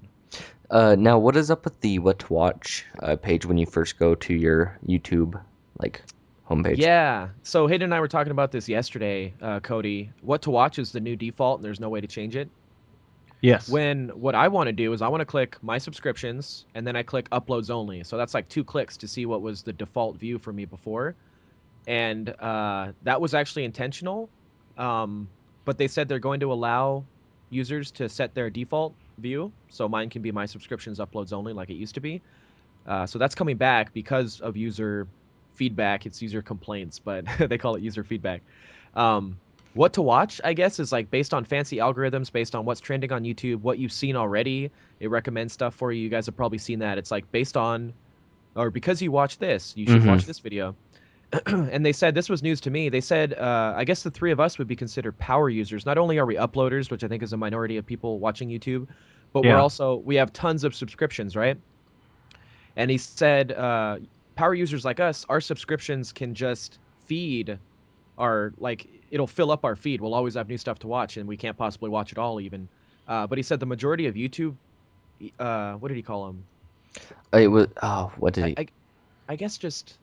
Now what is up with the what to watch page when you first go to your YouTube like homepage? Yeah, so Hayden and I were talking about this yesterday, Cody. What to watch is the new default, and there's no way to change it. Yes. When what I want to do is I want to click my subscriptions, and then I click uploads only. So that's like 2 clicks to see what was the default view for me before. And that was actually intentional. Um, but they said they're going to allow users to set their default view, so mine can be my subscriptions uploads only, like it used to be. So that's coming back because of user feedback. It's user complaints, but they call it user feedback. Um, what to watch, I guess, is like based on fancy algorithms, based on what's trending on YouTube, what you've seen already. It recommends stuff for you. You guys have probably seen that. It's like based on, or because you watch this, you should Mm-hmm. watch this video. And they said this was news to me. They said, I guess the three of us would be considered power users. Not only are we uploaders, which I think is a minority of people watching YouTube, but Yeah. we have tons of subscriptions, right? And he said, power users like us, our subscriptions can just feed like it'll fill up our feed. We'll always have new stuff to watch, and we can't possibly watch it all even. But he said the majority of YouTube, what did he call them? It was what did I, he? I, I guess just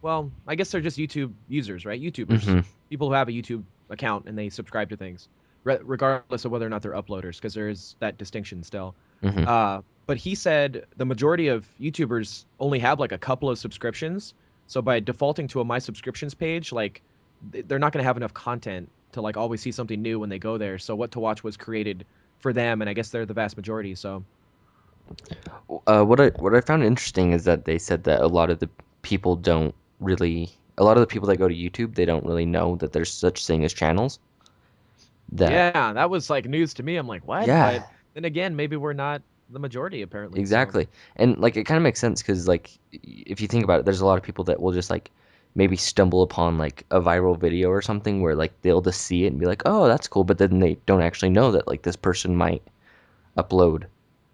well, I guess they're just YouTube users, right? YouTubers, Mm-hmm. people who have a YouTube account and they subscribe to things, regardless of whether or not they're uploaders, because there is that distinction still. Mm-hmm. But he said the majority of YouTubers only have like a couple of subscriptions, so by defaulting to a my subscriptions page, like they're not going to have enough content to like always see something new when they go there. So what to watch was created for them, and I guess they're the vast majority. So What I found interesting is that they said that a lot of the people don't really, a lot of the people that go to YouTube, they don't really know that there's such thing as channels. That yeah, that was like news to me. I'm like, what? yeah, But then again, maybe we're not. the majority apparently. So Exactly. And like it kind of makes sense because like if you think about it, there's a lot of people that will just like maybe stumble upon like a viral video or something where like they'll just see it and be like, "Oh, that's cool," but then they don't actually know that like this person might upload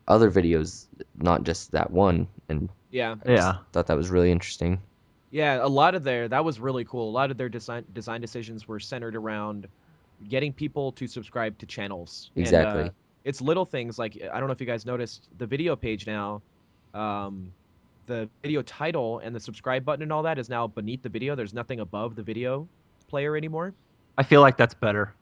other videos, not just that one. And yeah, I just Yeah. thought that was really interesting. yeah, a lot of their that was really cool. A lot of their design decisions were centered around getting people to subscribe to channels, and Exactly. it's little things like I don't know if you guys noticed the video page now. Um, the video title and the subscribe button and all that is now beneath the video. There's nothing above the video player anymore. I feel like that's better.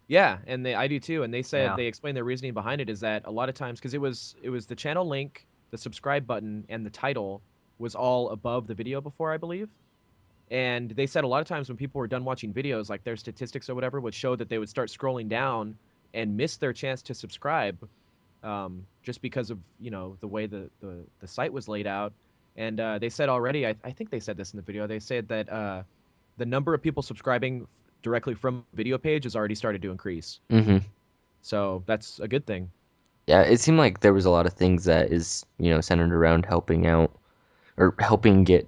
Yeah, and I do too. And they said Yeah. they explained their reasoning behind it is that a lot of times because it was the channel link, the subscribe button, and the title was all above the video before, I believe. And they said a lot of times when people were done watching videos, like their statistics or whatever would show that they would start scrolling down and miss their chance to subscribe, just because of the way the site was laid out. And they said already, I think they said this in the video. They said that the number of people subscribing directly from video page has already started to increase. Hmm. So that's a good thing. Yeah, it seemed like there was a lot of things that is, centered around helping out or helping get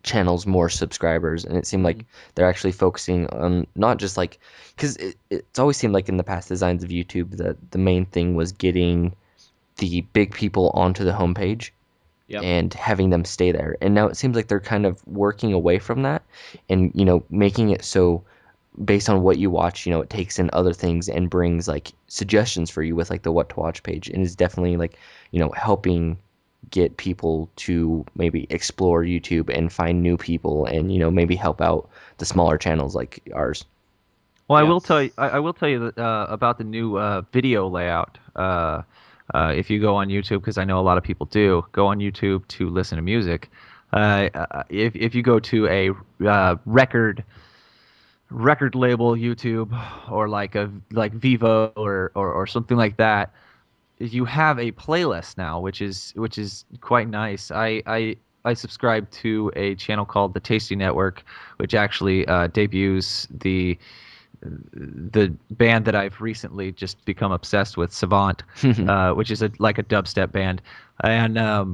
channels more subscribers, and it seemed Hmm. like they're actually focusing on not just like because it's always seemed like in the past designs of YouTube that the main thing was getting the big people onto the homepage Yep. and having them stay there. And now it seems like they're kind of working away from that and making it so based on what you watch, it takes in other things and brings like suggestions for you with like the what to watch page and is definitely like, helping get people to maybe explore YouTube and find new people and, maybe help out the smaller channels like ours. Well, I Yeah. will tell you. I will tell you that, about the new video layout. If you go on YouTube, because I know a lot of people do go on YouTube to listen to music. If you go to a record label YouTube or like Vivo or something like that, you have a playlist now, which is quite nice. I subscribe to a channel called the Tasty Network, which actually debuts the band that I've recently just become obsessed with, Savant, which is like a dubstep band, and I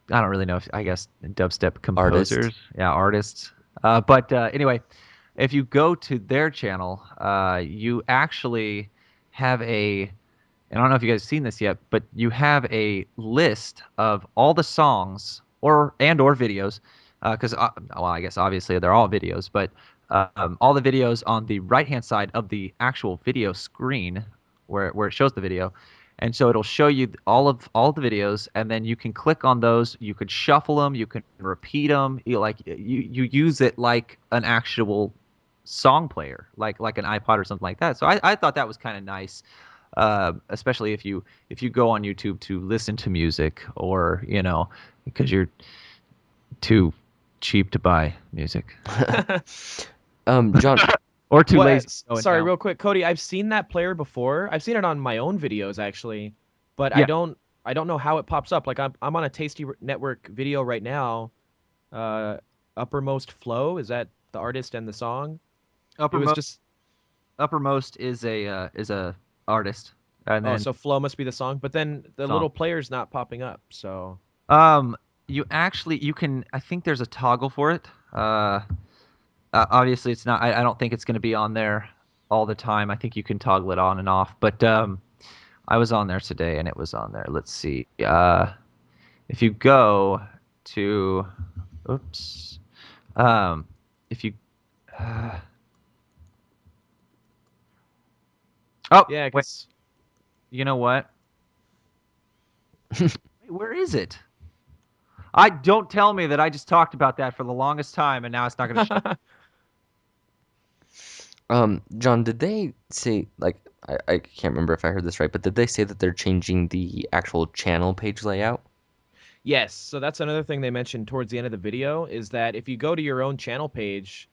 don't really know if I guess dubstep Artist. composers, yeah, artists. But anyway, if you go to their channel, you actually have and I don't know if you guys have seen this yet, but you have a list of all the songs or videos, because well, I guess obviously they're all videos, but all the videos on the right hand side of the actual video screen where it shows the video, and so it'll show you all of the videos, and then you can click on those. You could shuffle them, you can repeat them. You use it like an actual song player, like an iPod or something like that. So I thought that was kind of nice, especially if you go on YouTube to listen to music, or because you're too cheap to buy music John, or too What? lazy to go and Sorry, download. real quick, Cody. I've seen that player before. I've seen it on my own videos actually, but I Yeah, don't. I don't know how it pops up. Like I'm on a Tasty Network video right now. Uh, Uppermost Flow, is that the artist and the song? It was uppermost just uppermost is a artist, and oh, then so Flow must be the song, but then the song. little player's not popping up. So You can, I think there's a toggle for it. Obviously it's not. I don't think it's going to be on there all the time. I think you can toggle it on and off. But I was on there today and it was on there. Let's see. If you go to, oops. If you, uh, oh yeah, wait, because you know what? Wait, where is it? I don't tell me that I just talked about that for the longest time and now it's not going to show. John, did they say like I can't remember if I heard this right, but did they say that they're changing the actual channel page layout? yes, so that's another thing they mentioned towards the end of the video is that if you go to your own channel page,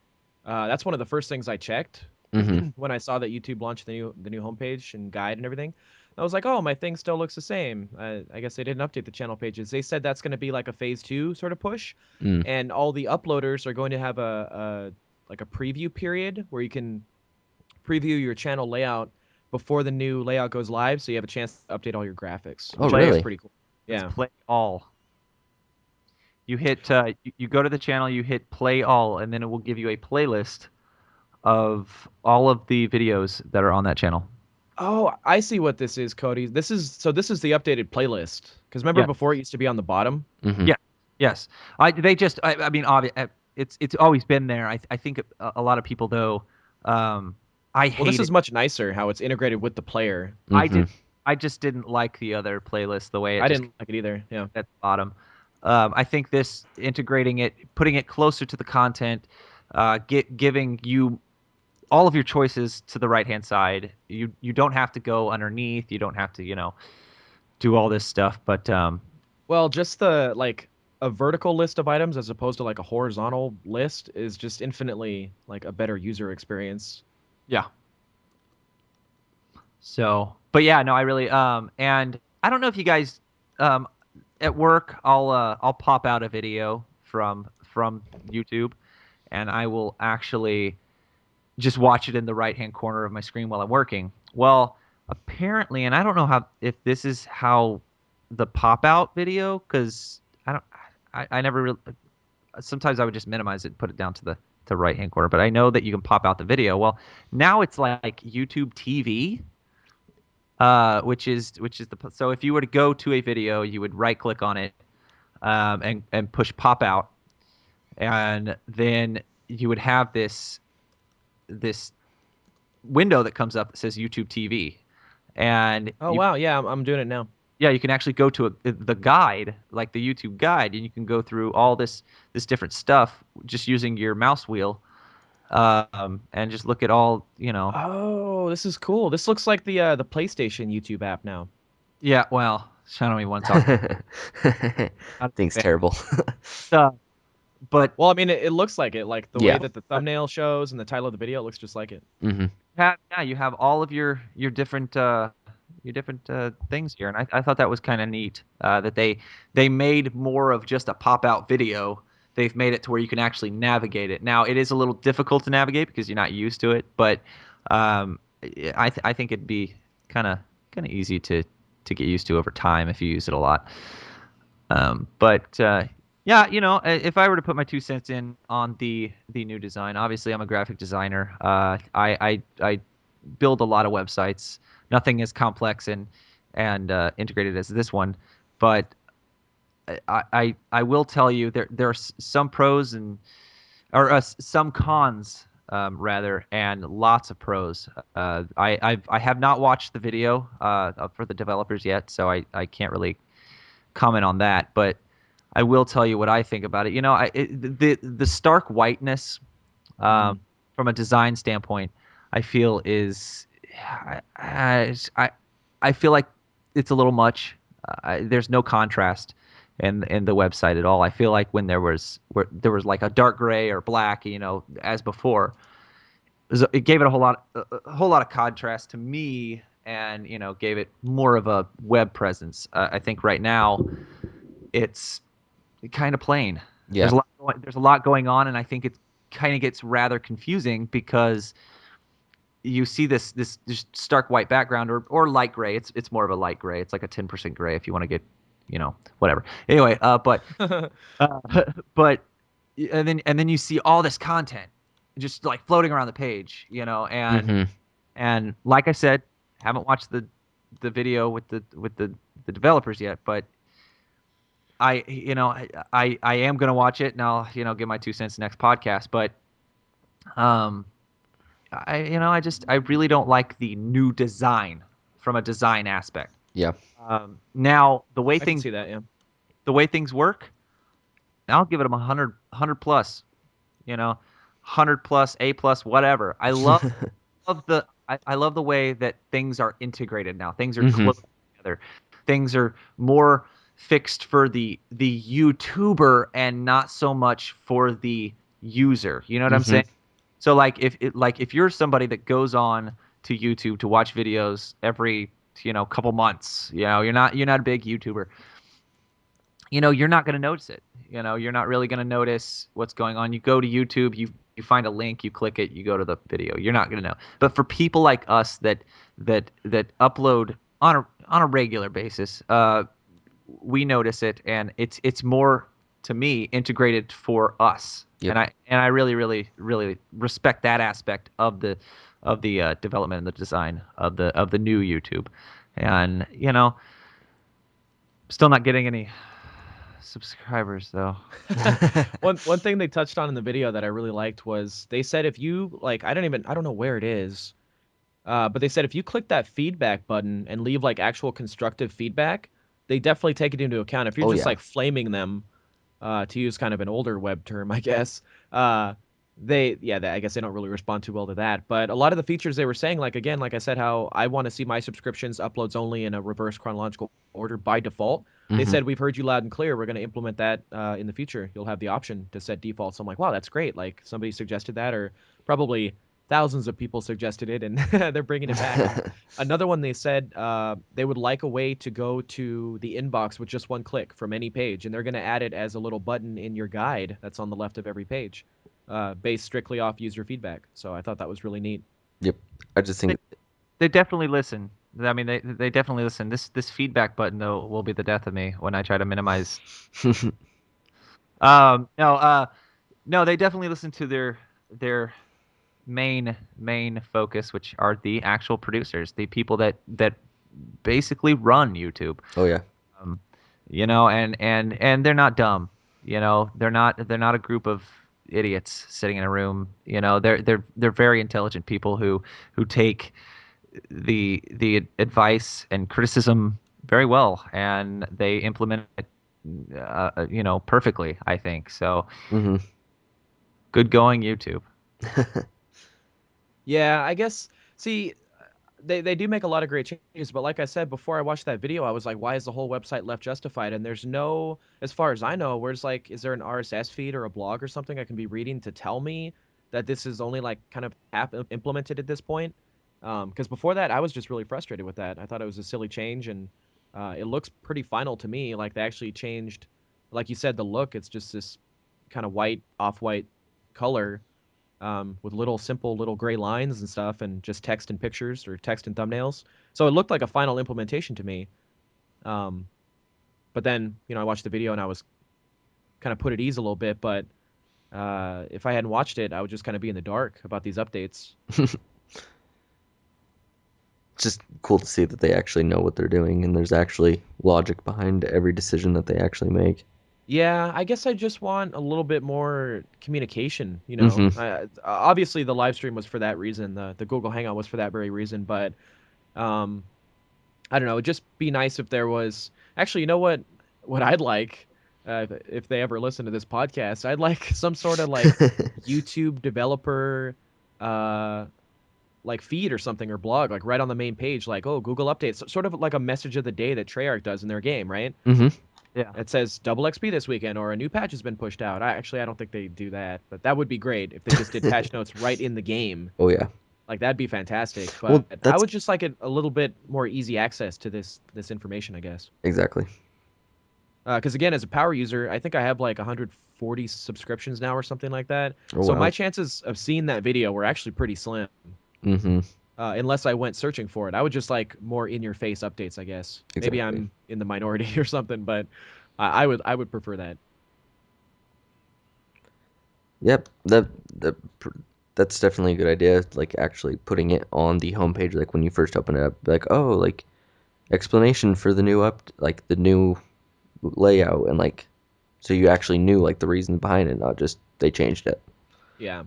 that's one of the first things I checked Mm-hmm. when I saw that YouTube launched the new homepage and guide and everything. I was like, oh, my thing still looks the same. I guess they didn't update the channel pages. They said that's going to be like a phase two sort of push, Mm. and all the uploaders are going to have like a preview period where you can preview your channel layout before the new layout goes live, so you have a chance to update all your graphics, Oh, which I think is Layer really? pretty cool. It's Yeah. play all. You hit you go to the channel, you hit play all, and then it will give you a playlist of all of the videos that are on that channel. Oh, I see what this is, Cody. This is the updated playlist. Because remember Yeah. before it used to be on the bottom? Hmm. Yeah. Yes. I mean it's always been there. I think a lot of people though um I Well, this hate is it. much nicer how it's integrated with the player. I Hmm. did I just didn't like the other playlist the way it I just didn't like it either. Yeah. at the bottom. I think this integrating it, putting it closer to the content, giving you all of your choices to the right hand side. You don't have to go underneath. You don't have to do all this stuff. But Well, just the like a vertical list of items as opposed to like a horizontal list is just infinitely like a better user experience. yeah. So, but yeah, no, I really and I don't know if you guys um at work I'll pop out a video from YouTube and I will actually just watch it in the right hand corner of my screen while I'm working. Well, apparently, and I don't know how if this is how the pop out video because I never really sometimes I would just minimize it and put it down to the right hand corner, but I know that you can pop out the video. Well, now it's like YouTube TV, which is the so if you were to go to a video, you would right click on it and push pop out, and then you would have this window that comes up that says YouTube TV, and Oh wow, yeah, I'm doing it now. yeah, you can actually go to the guide, like the YouTube guide, and you can go through all this different stuff just using your mouse wheel, and just look at all Oh, this is cool. This looks like the PlayStation YouTube app now. Yeah, well, I don't even want to talk about Thing's it. terrible. But Well, I mean, it looks like it. Like the way Yeah. that the thumbnail shows and the title of the video, it looks just like it. Hmm. you have all of your different things here, and I thought that was kind of neat that they made more of just a pop out video. They've made it to where you can actually navigate it. Now it is a little difficult to navigate because you're not used to it, but I think it'd be kind of easy to get used to over time if you use it a lot. But yeah, if I were to put my 2 cents in on the new design, obviously I'm a graphic designer. I build a lot of websites. Nothing as complex and integrated as this one, but I will tell you there are some pros and or some cons rather, and lots of pros. I have not watched the video for the developers yet, so I can't really comment on that, but I will tell you what I think about it. The stark whiteness um, Mm. from a design standpoint, I feel is I I feel like it's a little much. There's no contrast in the website at all. I feel like when there was like a dark gray or black, as before, it gave it a whole lot of contrast to me, and gave it more of a web presence. I think right now it's kind of plain. Yeah. There's a lot going on, and I think it kind of gets rather confusing because you see this just stark white background or light gray. It's more of a light gray. It's like a 10% gray if you want to get whatever. Anyway, uh, but and then you see all this content just like floating around the page, Hmm. and like I said, haven't watched the video with the developers yet, but I am gonna watch it and I'll give my 2 cents next podcast. But um, I really don't like the new design from a design aspect. Yeah. Now I can see that, yeah. the way things work, I'll give it a 100 plus, 100 plus, A plus, whatever. I love the way that things are integrated now. Things are Hmm. close together. Things are more fixed for the YouTuber and not so much for the user. You know what I'm Hmm. saying? So like if you're somebody that goes on to YouTube to watch videos every couple months, you're not a big YouTuber, you're not going to notice it. You're not really going to notice what's going on. You go to YouTube, you find a link, you click it, you go to the video. You're not going to know. But for people like us that upload on a regular basis, we notice it, and it's more to me integrated for us, Yep. and I really really respect that aspect of the development and the design of the new YouTube, and still not getting any subscribers though. One thing they touched on in the video that I really liked was they said if you like I don't know where it is, but they said if you click that feedback button and leave like actual constructive feedback, they definitely take it into account. If you're Oh just yeah. like flaming them, to use kind of an older web term, I guess, I guess they don't really respond too well to that. But a lot of the features they were saying, like again, like I said, how I want to see my subscriptions uploads only in a reverse chronological order by default. They Hmm. said we've heard you loud and clear. We're going to implement that in the future. You'll have the option to set defaults. I'm like, wow, that's great. Like somebody suggested that, or probably thousands of people suggested it, and they're bringing it back. And another one they said they would like a way to go to the inbox with just one click from any page, and they're going to add it as a little button in your guide that's on the left of every page, based strictly off user feedback. So I thought that was really neat. Yep. I just They, think. they definitely listen. I mean, they definitely listen. This feedback button though will be the death of me when I try to minimize. No, no, they definitely listen to their main focus, which are the actual producers, the people that basically run YouTube. Oh yeah. Um, and they're not dumb. They're not a group of idiots sitting in a room. They're very intelligent people who take the advice and criticism very well, and they implement it, perfectly, I think. So Hmm. good going, YouTube. Yeah, I guess. See, they do make a lot of great changes, but like I said before I watched that video, I was like, why is the whole website left justified? And there's no, as far as I know, where's like, is there an RSS feed or a blog or something I can be reading to tell me that this is only like kind of implemented at this point? Because before that, I was just really frustrated with that. I thought it was a silly change, and it looks pretty final to me. Like they actually changed, like you said, the look. It's just this kind of white, off-white color with little simple little gray lines and stuff, and just text and pictures or text and thumbnails. So it looked like a final implementation to me. Um, but then I watched the video and I was kind of put at ease a little bit. But if I hadn't watched it, I would just kind of be in the dark about these updates. It's just cool to see that they actually know what they're doing and there's actually logic behind every decision that they actually make. Yeah, I guess I just want a little bit more communication. Hmm. Obviously the live stream was for that reason. The Google Hangout was for that very reason. But um, I don't know. It'd just be nice if there was actually, you know what I'd like, if they ever listen to this podcast, I'd like some sort of like YouTube developer, uh, like feed or something or blog, like right on the main page, like oh Google updates, sort of like a message of the day that Treyarch does in their game, right? Hmm. Yeah. It says double XP this weekend or a new patch has been pushed out. I don't think they do that, but that would be great if they just did patch notes right in the game. Oh yeah. Like that'd be fantastic, Well, but I that's would just like a little bit more easy access to this information, I guess. exactly. Because again, as a power user, I think I have like 140 subscriptions now or something like that. Oh So my wow. chances of seeing that video were actually pretty slim, Hmm. unless I went searching for it. I would just like more in-your-face updates, I guess. Maybe Exactly. I'm in the minority or something, but I would prefer that. Yep. That that's definitely a good idea. Like actually putting it on the homepage, like when you first open it up, like oh, like explanation for the new like the new layout, and like so you actually knew like the reason behind it, not just they changed it. Yeah.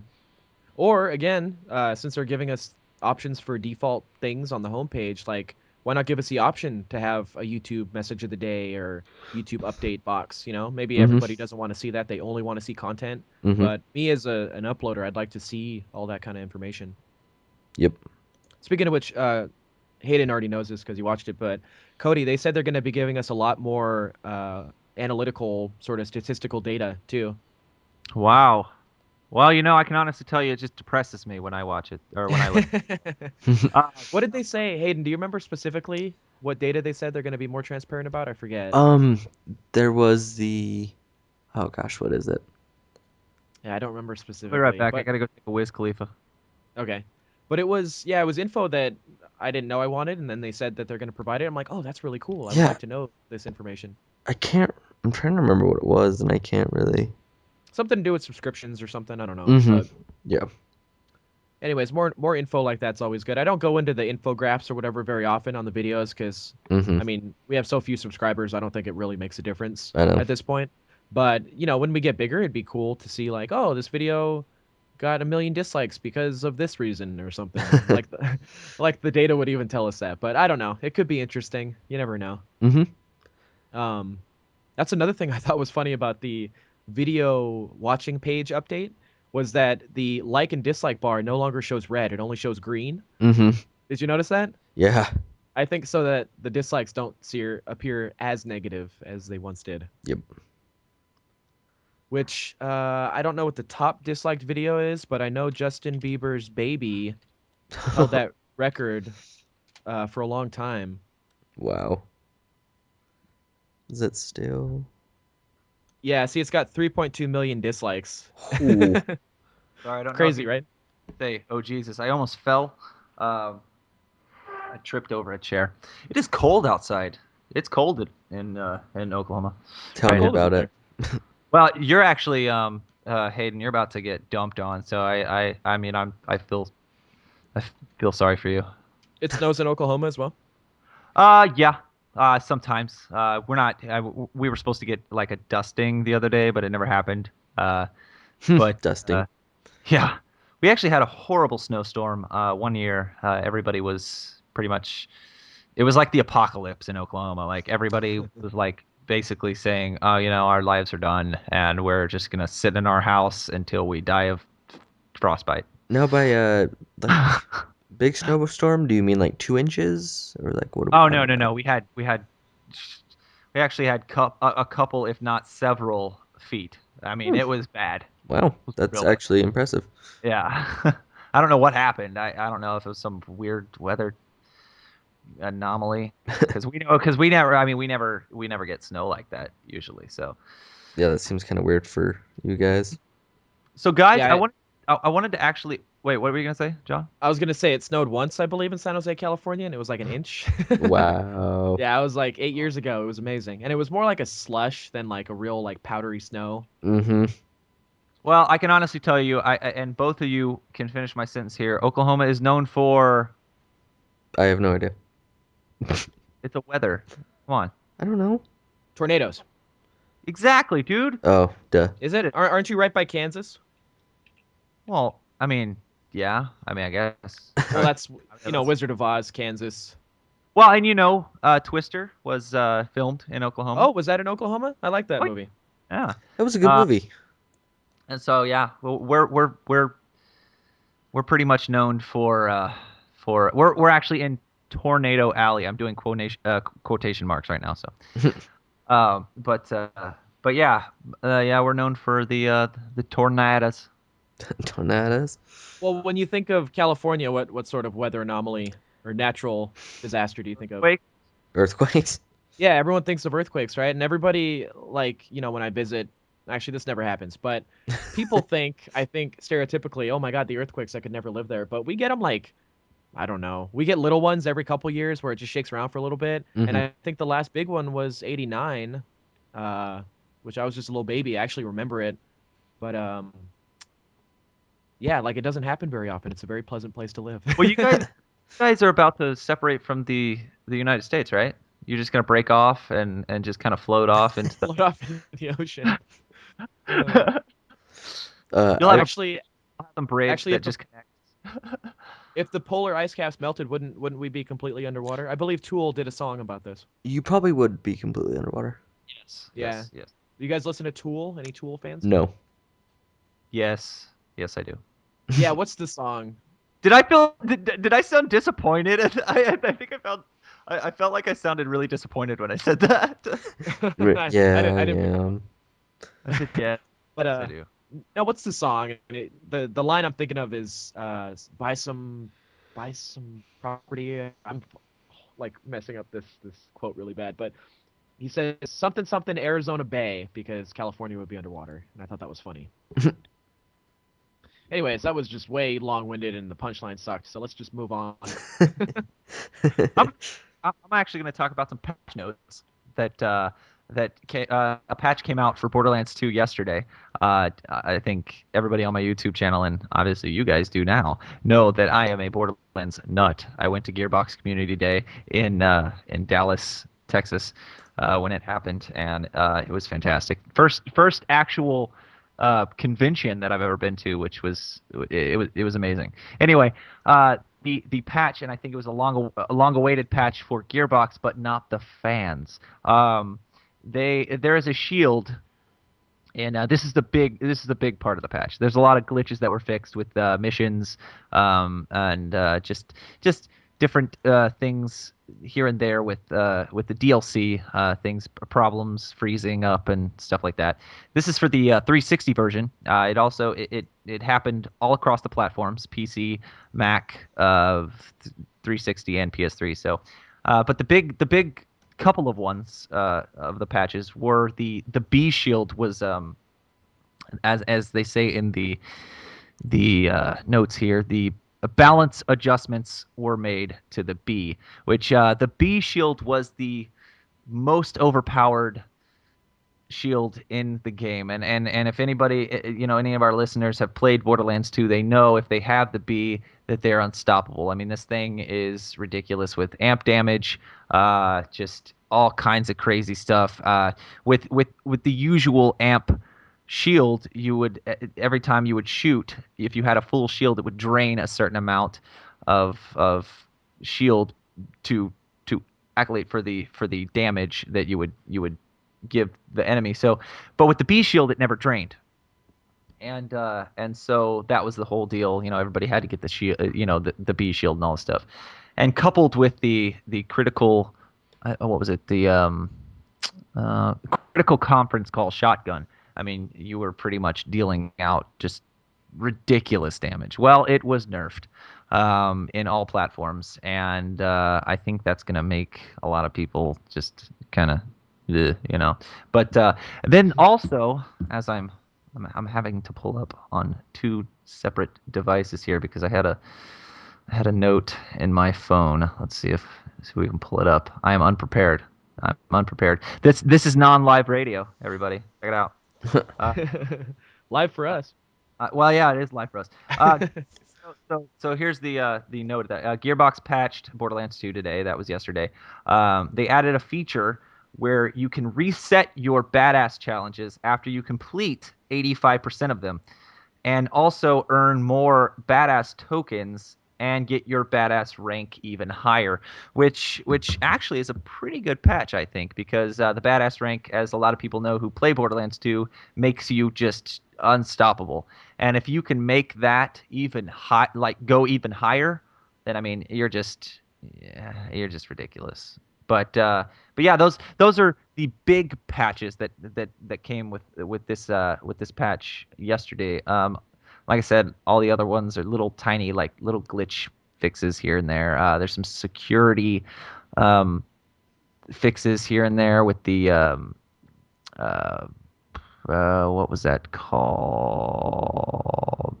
Or again, since they're giving us options for default things on the homepage, like why not give us the option to have a YouTube message of the day or YouTube update box? Maybe Hmm. everybody doesn't want to see that; they only want to see content. Hmm. But me as an uploader, I'd like to see all that kind of information. Yep. Speaking of which, Hayden already knows this because he watched it, but Cody, they said they're going to be giving us a lot more analytical sort of statistical data too. Wow. Well, I can honestly tell you, it just depresses me when I watch it or when I listen. Uh, What did they say, Hayden? Do you remember specifically what data they said they're going to be more transparent about? I forget. um, there was the oh gosh, what is it? Yeah, I don't remember I'll be right specifically, back. I but gotta go take a Wiz Khalifa. okay. But it was info that I didn't know I wanted, and then they said that they're going to provide it. I'm like, oh, that's really cool. I would Yeah, like to know this information. I can't. I'm trying to remember what it was, and I can't really. Something to do with subscriptions or something. I don't know. Mm-hmm. But Yeah. anyways, more info like that's always good. I don't go into the infographics or whatever very often on the videos because, Mm-hmm. I mean, we have so few subscribers. I don't think it really makes a difference I know. at this point. But when we get bigger, it'd be cool to see like, oh, this video got 1 million dislikes because of this reason or something. Like like the data would even tell us that. But I don't know. It could be interesting. You never know. Mm-hmm. Um, that's another thing I thought was funny about the video watching page update was that the like and dislike bar no longer shows red, it only shows green. Mm-hmm. Did you notice that? Yeah. I think so that the dislikes don't appear as negative as they once did. Yep. Which I don't know what the top disliked video is, but I know Justin Bieber's Baby held that record for a long time. Wow. Is it still? Yeah, see, it's got 3.2 million dislikes. Ooh. Sorry, I don't know if Crazy, you right? say, "Oh Jesus, I almost fell." I tripped over a chair. It is cold outside. It's cold in Oklahoma Tell right me Cold now. is about it it. there? Well, you're actually Hayden. You're about to get dumped on. So I mean I feel sorry for you. It snows in Oklahoma as well. Yeah. Sometimes. We're not. We were supposed to get like a dusting the other day, but it never happened. But Dusting. yeah, we actually had a horrible snowstorm. One year, everybody was pretty much. It was like the apocalypse in Oklahoma. Like everybody was like basically saying, "Oh, our lives are done, and we're just gonna sit in our house until we die of frostbite." Now by like big snowstorm, do you mean like 2 inches or like what are we Oh no, talking no, about? no. We actually had a couple, if not several feet. I mean, Hmm. it was bad. It Wow, was that's real bad. actually impressive. Yeah. I don't know what happened. I don't know if it was some weird weather anomaly because we never. I mean, we never get snow like that usually. Yeah, that seems kind of weird for you guys. So guys, Yeah, I wanted to actually wait. What were you gonna say, John? I was gonna say it snowed once, I believe, in San Jose, California, and it was like an inch. Wow. Yeah, it was like 8 years ago. It was amazing, and it was more like a slush than like a real like powdery snow. Mm-hmm. Well, I can honestly tell you, and both of you can finish my sentence here. Oklahoma is known for I have no idea. its a weather. Come on. I don't know. Tornadoes, Exactly, dude. Oh, duh. is it? Aren't you right by Kansas? Well, I mean, yeah. I mean, I guess. Well, that's That's- Wizard of Oz, Kansas. well, and Twister was filmed in Oklahoma. Oh, was that in Oklahoma? I like that Oh, movie. yeah. That was a good Uh, movie. and so yeah, well, we're pretty much known for we're actually in Tornado Alley. I'm doing quotation marks right now. So, um, but uh, but yeah, yeah, we're known for the tornadoes. Tornadoes. Well, when you think of California, what sort of weather anomaly or natural disaster do you think of? Wait, Earthquakes. Yeah, everyone thinks of earthquakes, right? And everybody, like, when I visit, actually, this never happens, but people I think stereotypically, oh my God, the earthquakes, I could never live there. But we get them like, I don't know, we get little ones every couple years where it just shakes around for a little bit. And Mm-hmm. I think the last big one was '89, uh, which I was just a little baby. I actually remember it. But yeah, like it doesn't happen very often. It's a very pleasant place to live. well, you guys are about to separate from the United States, right? You're just gonna break off and just kind of float off into the. Float off in the ocean. Uh, You'll have I actually, some bridge actually, that just connects. if the polar ice caps melted, wouldn't we be completely underwater? I believe Tool did a song about this. you probably would be completely underwater. Yes, Yeah. yes, yes, You guys listen to Tool? Any Tool fans? No. yes, yes. I do. Yeah, what's the song? Did I sound disappointed? I think I felt like I sounded really disappointed when I said that. Yeah, I didn't pick up yeah. on. I said yes, But yes I do. no, what's the song? The line I'm thinking of is buy some property. I'm like messing up this quote really bad, but he says something something Arizona Bay because California would be underwater, and I thought that was funny. Anyways, that was just way long-winded and the punchline sucked. So let's just move on. I'm I'm actually going to talk about some patch notes that a patch came out for Borderlands 2 yesterday. I think everybody on my YouTube channel, and obviously you guys do now, know that I am a Borderlands nut. I went to Gearbox Community Day in Dallas, Texas, when it happened, and it was fantastic. First actual convention that I've ever been to, which was it was amazing. Anyway, the patch, and I think it was a long awaited patch for Gearbox, but not the fans. There is a shield, and this is the big part of the patch. There's a lot of glitches that were fixed with missions, and just different things here and there with the DLC things, problems freezing up and stuff like that. This is for the 360 version. It happened all across the platforms: PC, Mac, 360, and PS3. So, but the big couple of ones of the patches were the B shield was as they say in the notes here, the balance adjustments were made to the B, which the B shield was the most overpowered shield in the game. And if anybody, any of our listeners have played Borderlands 2, they know if they have the B that they're unstoppable. I mean, this thing is ridiculous with amp damage, just all kinds of crazy stuff. With the usual amp shield, you would every time you would shoot, if you had a full shield, it would drain a certain amount of shield to accolade for the damage that you would give the enemy. So, but with the B shield, it never drained, and so that was the whole deal. Everybody had to get the shield, the B shield and all this stuff, and coupled with the critical, what was it? The critical conference call shotgun. I mean, you were pretty much dealing out just ridiculous damage. Well, it was nerfed in all platforms, and I think that's going to make a lot of people just kind of, But then also, as I'm having to pull up on two separate devices here because I had a note in my phone. Let's see if we can pull it up. I am unprepared. I'm unprepared. This is non-live radio, everybody. Check it out. Uh, Live for us. well, yeah, it is live for us. So here's the note that Gearbox patched Borderlands 2 today. That was yesterday. They added a feature where you can reset your badass challenges after you complete 85% of them, and also earn more badass tokens and get your badass rank even higher, which actually is a pretty good patch, I think, because the badass rank, as a lot of people know who play Borderlands 2, makes you just unstoppable. And if you can make that even high, like go even higher, then I mean you're just ridiculous. But yeah, those are the big patches that came with this patch yesterday. Like I said, all the other ones are little tiny, like little glitch fixes here and there. There's some security um, fixes here and there with the uh, what was that called?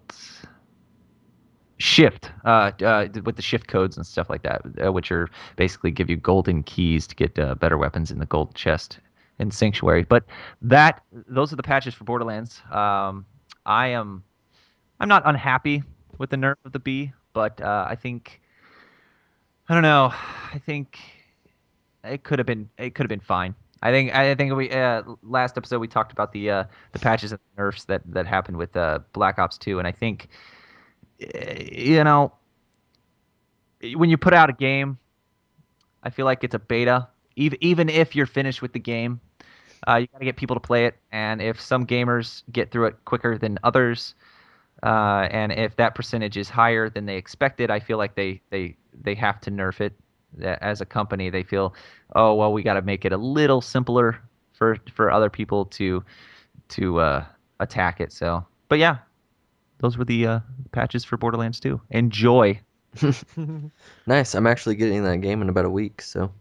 Shift with the shift codes and stuff like that, which are basically give you golden keys to get better weapons in the gold chest in Sanctuary. But those are the patches for Borderlands. I'm not unhappy with the nerf of the B, but I don't know. I think it could have been fine. I think we last episode we talked about the patches and nerfs that happened with Black Ops 2, and I think you know when you put out a game, I feel like it's a beta. Even if you're finished with the game, you got to get people to play it, and if some gamers get through it quicker than others, and if that percentage is higher than they expected, I feel like they have to nerf it. As a company, they feel, oh well, we got to make it a little simpler for other people to attack it. So, but yeah, those were the patches for Borderlands 2. Enjoy. Nice. I'm actually getting that game in about a week, so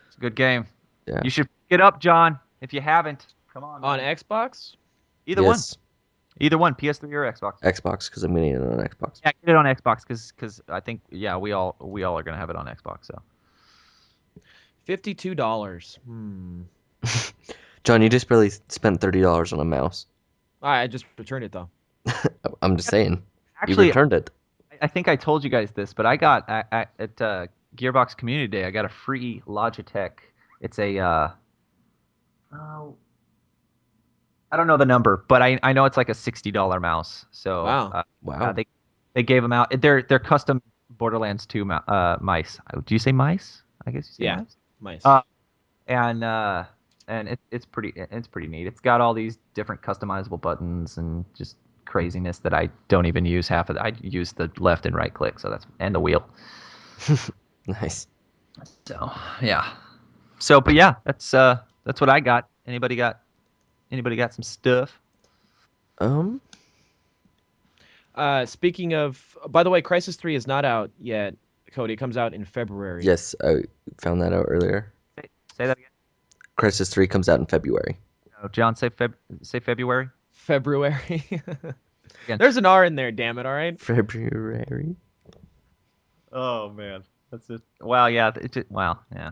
It's a good game. yeah. You should pick it up, John. If you haven't, come on, On man. Xbox? Either one, Yes, either one, PS3 or Xbox. Xbox because I'm getting it on Xbox. Yeah, get it on Xbox because I think yeah we all are gonna have it on Xbox. So $52. John, you just barely spent $30 on a mouse. I just returned it though. I'm just saying. You Actually, returned it. I think I told you guys this, but I got at Gearbox Community Day, I got a free Logitech. It's a oh, I don't know the number, but I know it's like a $60 mouse. So Wow. yeah, Wow. they gave them out. They're custom Borderlands 2 mice. Do you say mice? I guess you say Yeah. mice. Nice. Uh, and it's pretty neat. It's got all these different customizable buttons and just craziness that I don't even use half of. I use the left and right click, so that's and the wheel. Nice. So yeah. So but yeah, that's what I got. Anybody got some stuff? Um, Speaking of, by the way, Crisis 3 is not out yet, Cody. It comes out in February. yes, I found that out earlier. Say that again. Crisis 3 comes out in February. No, John, say February February. again. There's an R in there, damn it, all right? February? Oh man, that's it. Wow, yeah, wow, yeah.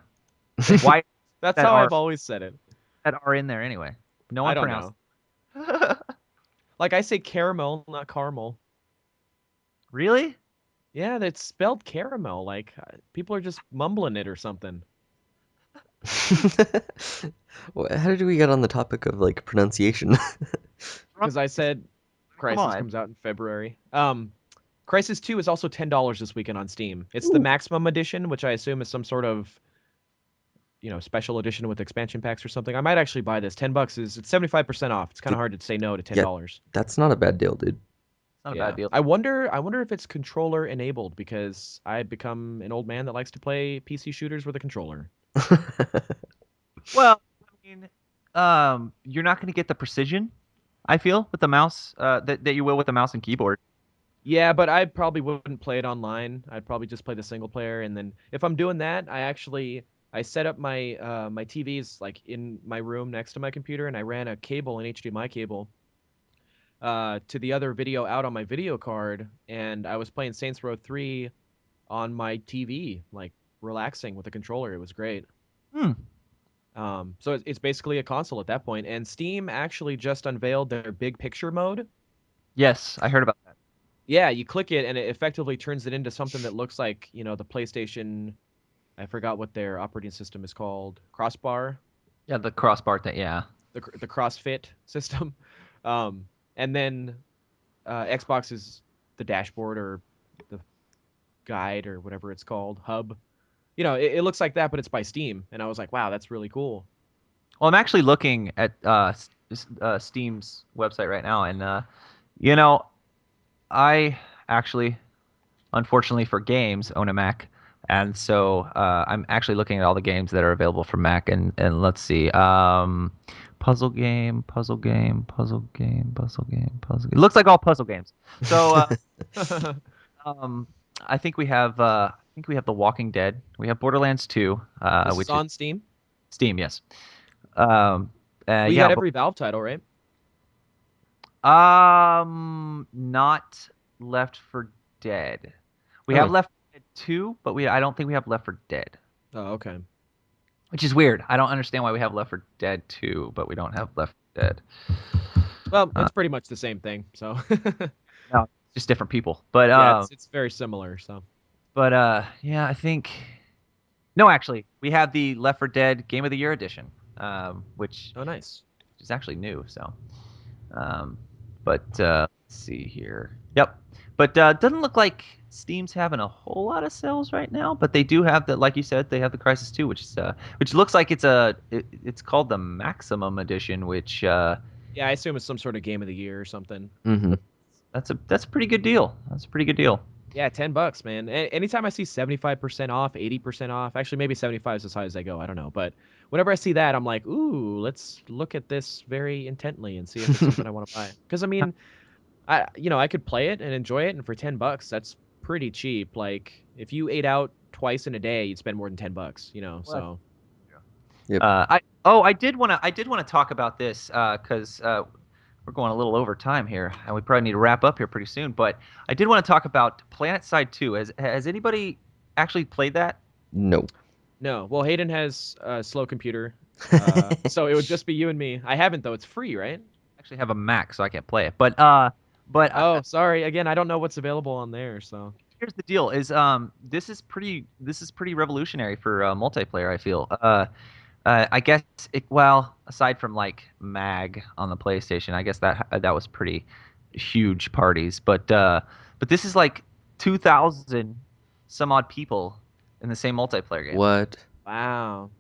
Why That's that how R I've always said it. that R in there anyway? No I one don't pronounced. know. Like I say caramel, not caramel. Really? Yeah, that's spelled caramel. Like people are just mumbling it or something. How did we get on the topic of like pronunciation? Because I said Come Crisis on. comes out in February. Crisis 2 is also $10 this weekend on Steam. It's the Ooh. maximum edition, which I assume is some sort of, special edition with expansion packs or something. I might actually buy this. $10 is it's 75% off. It's kind of hard to say no to Yeah, $10. that's not a bad deal, dude. It's not a Yeah. bad deal. I wonder if it's controller enabled because I've become an old man that likes to play PC shooters with a controller. Well, I mean, you're not going to get the precision, I feel, with the mouse that you will with the mouse and keyboard. Yeah, but I probably wouldn't play it online. I'd probably just play the single player, and then if I'm doing that, I set up my TVs like in my room next to my computer, and I ran a cable, an HDMI cable, to the other video out on my video card, and I was playing Saints Row 3 on my TV, like relaxing with a controller. It was great. Hmm. So it's basically a console at that point, and Steam actually just unveiled their big picture mode. Yes, I heard about that. Yeah, you click it and it effectively turns it into something that looks like, the PlayStation. I forgot what their operating system is called. Crossbar, Yeah, the crossbar thing. Yeah. the CrossFit system. And then Xbox is the dashboard or the guide or whatever it's called, hub. It looks like that, but it's by Steam. And I was like, wow, that's really cool. Well, I'm actually looking at Steam's website right now, and you know, I actually, unfortunately for games, own a Mac, and so I'm actually looking at all the games that are available for Mac, and let's see, puzzle game, puzzle game, puzzle game, puzzle game, puzzle game. It looks like all puzzle games. So um, I think we have The Walking Dead. We have Borderlands 2, This is which is on Steam. Steam, yes. Um, We yeah, got every Valve title, right? not Left for Dead. We have Huh. Left 4 Dead 2, but I don't think we have Left for Dead, Oh, okay. which is weird. I don't understand why we have Left for Dead 2, but we don't have Left 4 Dead. Well, Uh, it's pretty much the same thing. So, no, it's just different people. But yeah, it's very similar. So, yeah, I think no, actually, we have the Left 4 Dead Game of the Year edition, which oh, nice. is actually new. So, um, but let's see here. Yep, but doesn't look like Steam's having a whole lot of sales right now. But they do have the, like you said, they have the Crisis 2, which looks like it's called the Maximum Edition, which Yeah, I assume it's some sort of game of the year or something. Hmm. that's a pretty good deal. That's a pretty good deal. Yeah, $10, man. Anytime I see 75% off, 80% off, actually maybe 75 is as high as I go. I don't know, but whenever I see that, I'm like, ooh, let's look at this very intently and see if it's something I want to buy. Because I mean, I could play it and enjoy it, and for $10, that's pretty cheap. Like if you ate out twice in a day, you'd spend more than $10. Well, So Yep. I did want to talk about this because we're going a little over time here, and we probably need to wrap up here pretty soon. But I did want to talk about Planet Side 2. Has anybody actually played that? No. No. Well, Hayden has a slow computer, so it would just be you and me. I haven't though. It's free, right? Actually have a Mac, so I can't play it. But Oh, sorry. Again, I don't know what's available on there. So. here's the deal: is this is pretty revolutionary for multiplayer. I feel. I guess well, aside from like Mag on the PlayStation, I guess that was pretty huge parties. But this is like 2,000 some odd people in the same multiplayer game. What? Wow.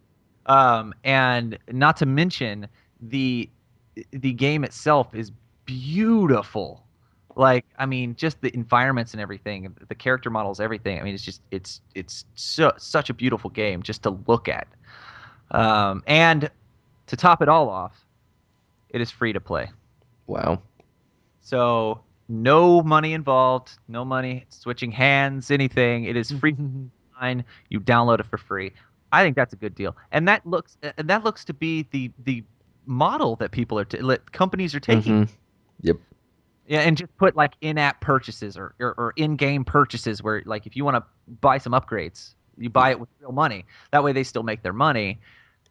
And not to mention the the game itself is beautiful. Like, I mean, just the environments and everything, the character models, everything. I mean, it's such a beautiful game just to look at. And to top it all off, it is free to play. Wow. So no money involved, no money switching hands, anything. It is free online. You download it for free. I think that's a good deal, and that looks to be the model that companies are taking. Mm-hmm. Yep. Yeah, and just put like in-app purchases or in-game purchases where like if you want to buy some upgrades, you buy it with real money. That way they still make their money,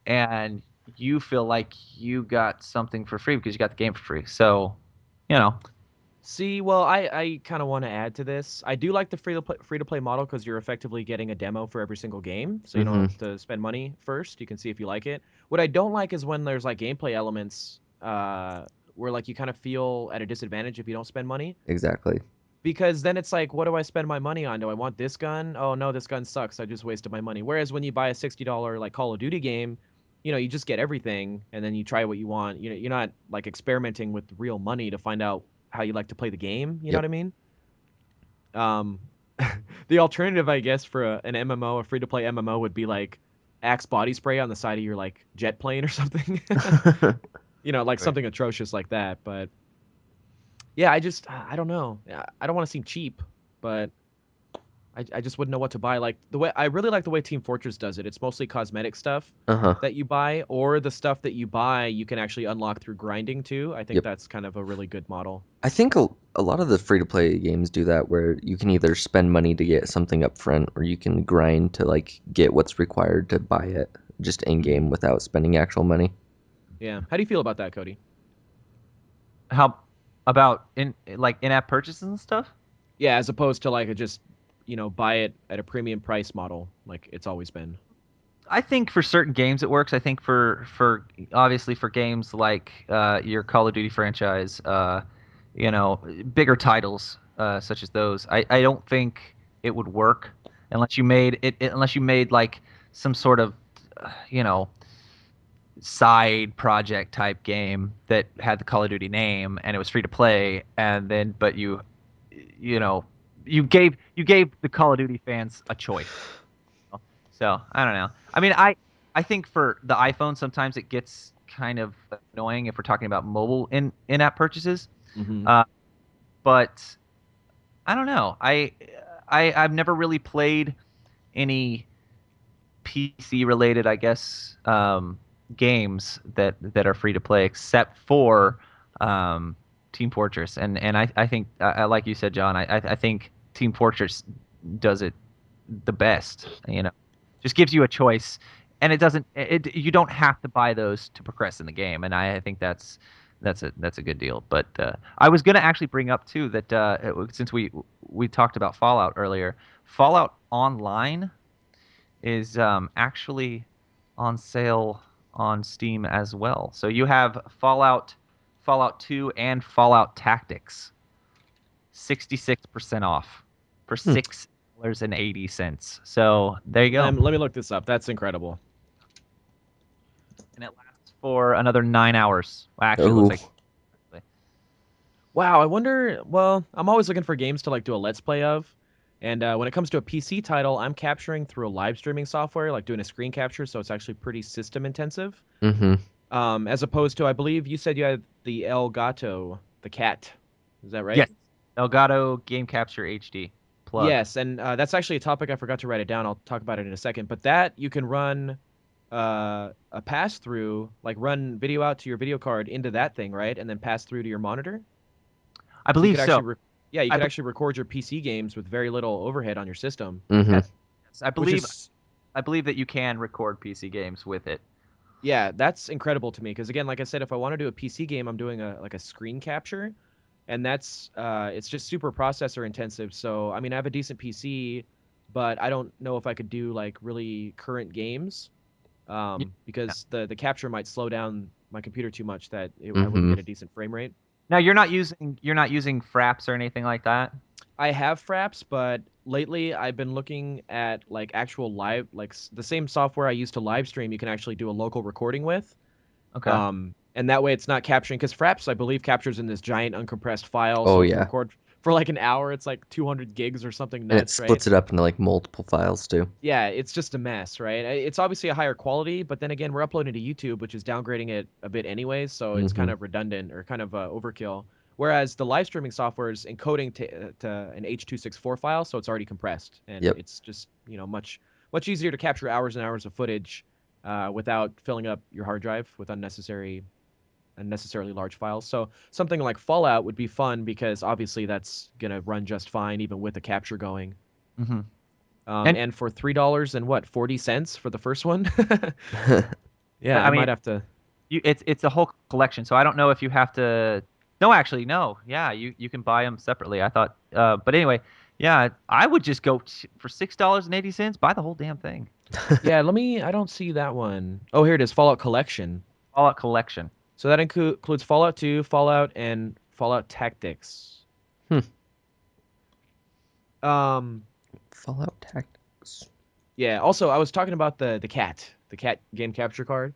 and you feel like you got something for free because you got the game for free. So, you know, See, well, I kind of want to add to this. I do like the free to play model because you're effectively getting a demo for every single game, so you don't Mm-hmm. have to spend money first. You can see if you like it. What I don't like is when there's like gameplay elements where like you kind of feel at a disadvantage if you don't spend money. Exactly. Because then it's like, what do I spend my money on? Do I want this gun? Oh no, this gun sucks. I just wasted my money. Whereas when you buy a $60 like Call of Duty game, you just get everything and then you try what you want. You're not like experimenting with real money to find out how you like to play the game. You know Yep. what I mean? Um, the alternative, I guess, for an MMO, a free-to-play MMO, would be like Axe body spray on the side of your like jet plane or something. Like right. something atrocious like that. But yeah, I don't know. Yeah, I don't want to seem cheap, but I just wouldn't know what to buy. Like the way I really like the way Team Fortress does it. It's mostly cosmetic stuff Uh-huh. that you buy, or the stuff that you buy you can actually unlock through grinding too. I think Yep. that's kind of a really good model. I think a lot of the free-to-play games do that where you can either spend money to get something up front or you can grind to like get what's required to buy it just Mhm. in-game without spending actual money. Yeah. How do you feel about that, Cody? How about in-app purchases and stuff? Yeah, as opposed to like a just buy it at a premium price model like it's always been. I think for certain games it works. I think for obviously for games like your Call of Duty franchise, you know, bigger titles such as those, I don't think it would work unless you made like some sort of you know side project type game that had the Call of Duty name and it was free to play, and then but you know you gave the Call of Duty fans a choice. So I don't know. I mean, I think for the iPhone sometimes it gets kind of annoying if we're talking about mobile in-app purchases. Hmm. Uh, but I don't know. I've never really played any PC related, I guess, games that are free to play except for um, Team Fortress, and I think like you said, John, I think Team Fortress does it the best. Just gives you a choice, and you don't have to buy those to progress in the game, and I think that's a good deal. But I was gonna actually bring up too that since we talked about Fallout earlier, Fallout Online is actually on sale on Steam as well. So you have Fallout 2, and Fallout Tactics, 66% off for Hmm. $6.80. So there you go. Let me look this up. That's incredible. And it lasts for another 9 hours. Well, actually, it looks Oh. like. Wow, I wonder. Well, I'm always looking for games to like do a let's play of. And when it comes to a PC title, I'm capturing through a live streaming software, like doing a screen capture, so it's actually pretty system intensive. Mm-hmm. As opposed to, I believe you said you had the El Gato, the cat. Is that right? Yes, Elgato Game Capture HD plug. Yes, and that's actually a topic I forgot to write it down. I'll talk about it in a second. But that you can run a pass through, like run video out to your video card into that thing, right? And then pass through to your monitor. I So you believe could so. actually, yeah, you I could believe actually record your PC games with very little overhead on your system, Mm-hmm. yes. I which believe is I believe that you can record PC games with it. Yeah, that's incredible to me because again, like I said, if I want to do a PC game, I'm doing a like a screen capture, and that's it's just super processor intensive. So I mean, I have a decent PC, but I don't know if I could do like really current games Yeah. because the capture might slow down my computer too much that I wouldn't Mm-hmm. get a decent frame rate. Now you're not using fraps or anything like that. I have Fraps, but lately I've been looking at like actual live, like the same software I use to live stream. You can actually do a local recording with. Okay. And that way it's not capturing because Fraps, I believe, captures in this giant uncompressed file. Oh So if you yeah. record for like an hour, it's like 200 gigs or something And it nuts, right? splits it up into like multiple files too. Yeah, it's just a mess, right? It's obviously a higher quality, but then again, we're uploading to YouTube, which is downgrading it a bit anyways, so it's kind Mm-hmm. of redundant or kind of overkill. Whereas the live streaming software is encoding to an H.264 file, so it's already compressed, and Yep. it's just much easier to capture hours and hours of footage without filling up your hard drive with unnecessarily large files. So something like Fallout would be fun because obviously that's gonna run just fine even with the capture going. Hmm. And And for $3 and what, 40 cents for the first one? Yeah, I I mean, might have to. it's a whole collection. So I don't know if you have to. No, actually, no. Yeah, you can buy them separately. I thought, but anyway, yeah, I would just go for $6.80. Buy the whole damn thing. Yeah, I don't see that one. Oh, here it is, Fallout Collection. Fallout collection. So that includes Fallout 2, Fallout, and Fallout Tactics. Hmm. Um, Fallout Tactics. yeah. Also, I was talking about the cat game capture card,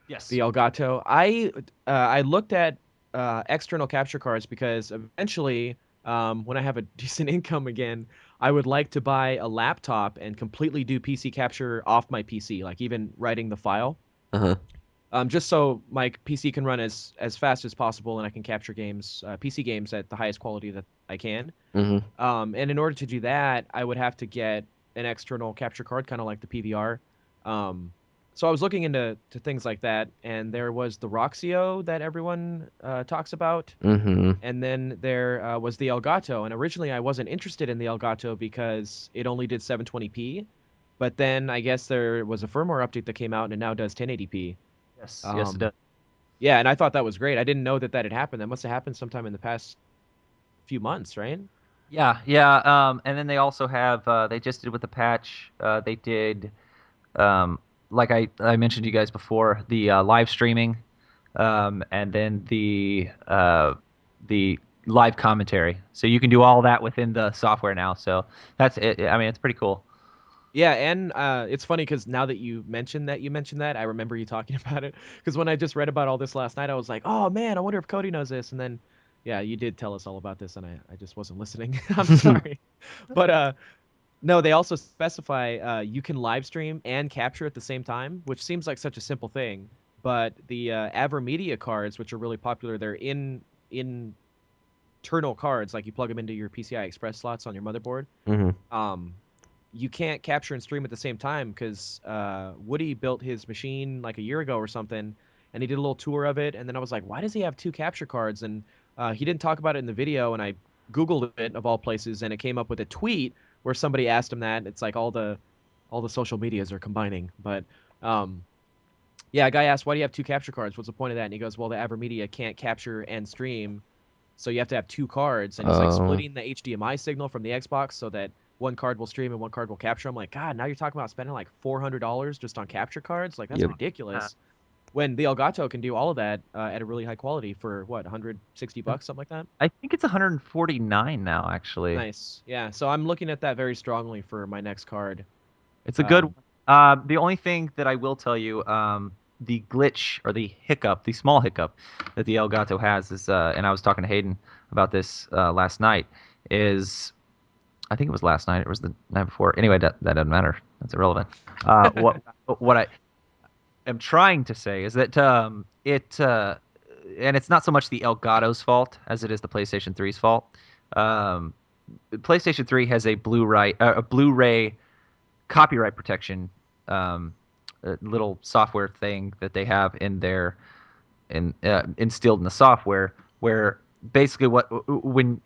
the Yes. Elgato. I looked at external capture cards because eventually, when I have a decent income again, I would like to buy a laptop and completely do PC capture off my PC, like even writing the file. Uh-huh. Just so my PC can run as fast as possible and I can capture PC games at the highest quality that I can. Mm-hmm. And in order to do that, I would have to get an external capture card, kind of like the PVR. Um, so I was looking into things like that, and there was the Roxio that everyone talks about, Mm-hmm. and then there was the Elgato. And originally, I wasn't interested in the Elgato because it only did 720p, but then I guess there was a firmware update that came out and it now does 1080p. Yes. Yes, it Um, does. yeah, and I thought that was great. I didn't know that that had happened. That must have happened sometime in the past few months, right? Yeah, yeah. And then they also have they just did with the patch. They did um, like I mentioned to you guys before, the live streaming, and then the live commentary. So you can do all that within the software now. So that's it. I mean, it's pretty cool. Yeah, and it's funny because now that you mentioned that, I remember you talking about it. Because when I just read about all this last night, I was like, oh man, I wonder if Cody knows this. And then, yeah, you did tell us all about this, and I just wasn't listening. I'm sorry, but no, they also specify you can live stream and capture at the same time, which seems like such a simple thing. But the AverMedia cards, which are really popular, they're in internal cards, like you plug them into your PCI Express slots on your motherboard. Mm-hmm. Um, you can't capture and stream at the same time because Woody built his machine like a year ago or something, and he did a little tour of it. And then I was like, why does he have two capture cards? And he didn't talk about it in the video. And I Googled it of all places, and it came up with a tweet where somebody asked him that. It's like all the social medias are combining. But yeah, a guy asked, why do you have two capture cards? What's the point of that? And he goes, well, the AverMedia can't capture and stream, so you have to have two cards. And he's like Oh. splitting the HDMI signal from the Xbox so that one card will stream and one card will capture. I'm like, God, now you're talking about spending like $400 just on capture cards? Like, that's Yep. Uh, ridiculous. When the Elgato can do all of that at a really high quality for what, 160 bucks, something like that? I think it's 149 now, actually. Nice. Yeah. So I'm looking at that very strongly for my next card. It's a good Um, one. The only thing that I will tell you, the glitch or the hiccup, the small hiccup that the Elgato has is, and I was talking to Hayden about this last night, is I think it was last night. It was the night before. Anyway, that doesn't matter. That's irrelevant. What I am trying to say is that and it's not so much the Elgato's fault as it is the PlayStation 3's fault. Um, PlayStation 3 has a Blu-ray copyright protection um, little software thing that they have in their instilled in the software where basically what when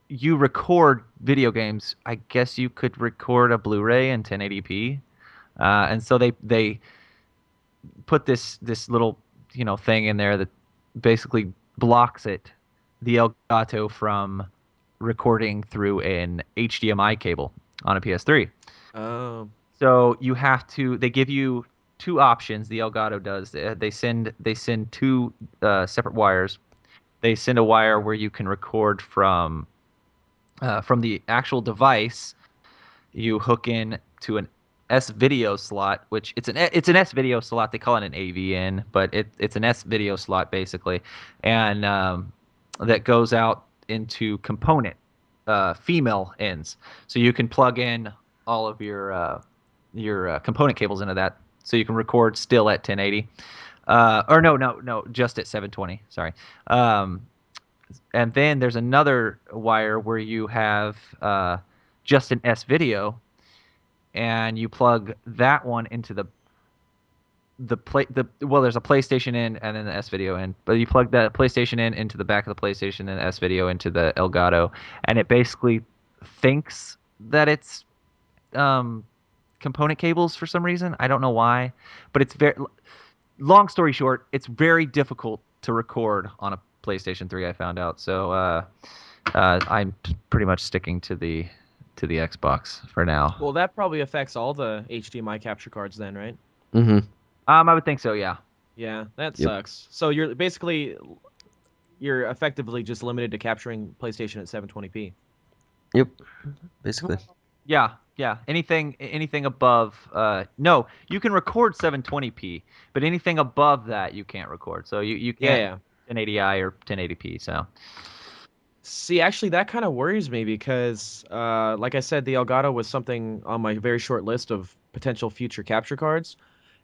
you record video games, I guess you could record a Blu-ray in 1080p. And so they put this little thing in there that basically blocks the Elgato from recording through an HDMI cable on a PS3. Oh. So you have to. They give you two options. The Elgato does. They send two separate wires. They send a wire where you can record from the actual device. You hook in to an S video slot, which it's an S video slot. They call it an AV in, but it's an S video slot basically, and that goes out into component female ends. So you can plug in all of your component cables into that, so you can record still at 1080. Or no, just at 720. Sorry. Um, and then there's another wire where you have just an S video, and you plug that one into there's a PlayStation in and then the S video in, but you plug that PlayStation in into the back of the PlayStation and the S video into the Elgato, and it basically thinks that it's um, component cables for some reason. I don't know why, but it's very long story short, it's very difficult to record on a PlayStation 3. I found out, so I'm pretty much sticking to the Xbox for now. Well, that probably affects all the HDMI capture cards then, right? Mm-hmm. I would think so. Yeah. Yeah, that Yep. sucks. So you're effectively just limited to capturing PlayStation at 720p. Yep. Basically. Yeah. Anything above no, you can record 720p, but anything above that you can't record. So you Yeah, can't yeah. 1080i or 1080p. So See, actually, that kind of worries me because, like I said, the Elgato was something on my very short list of potential future capture cards,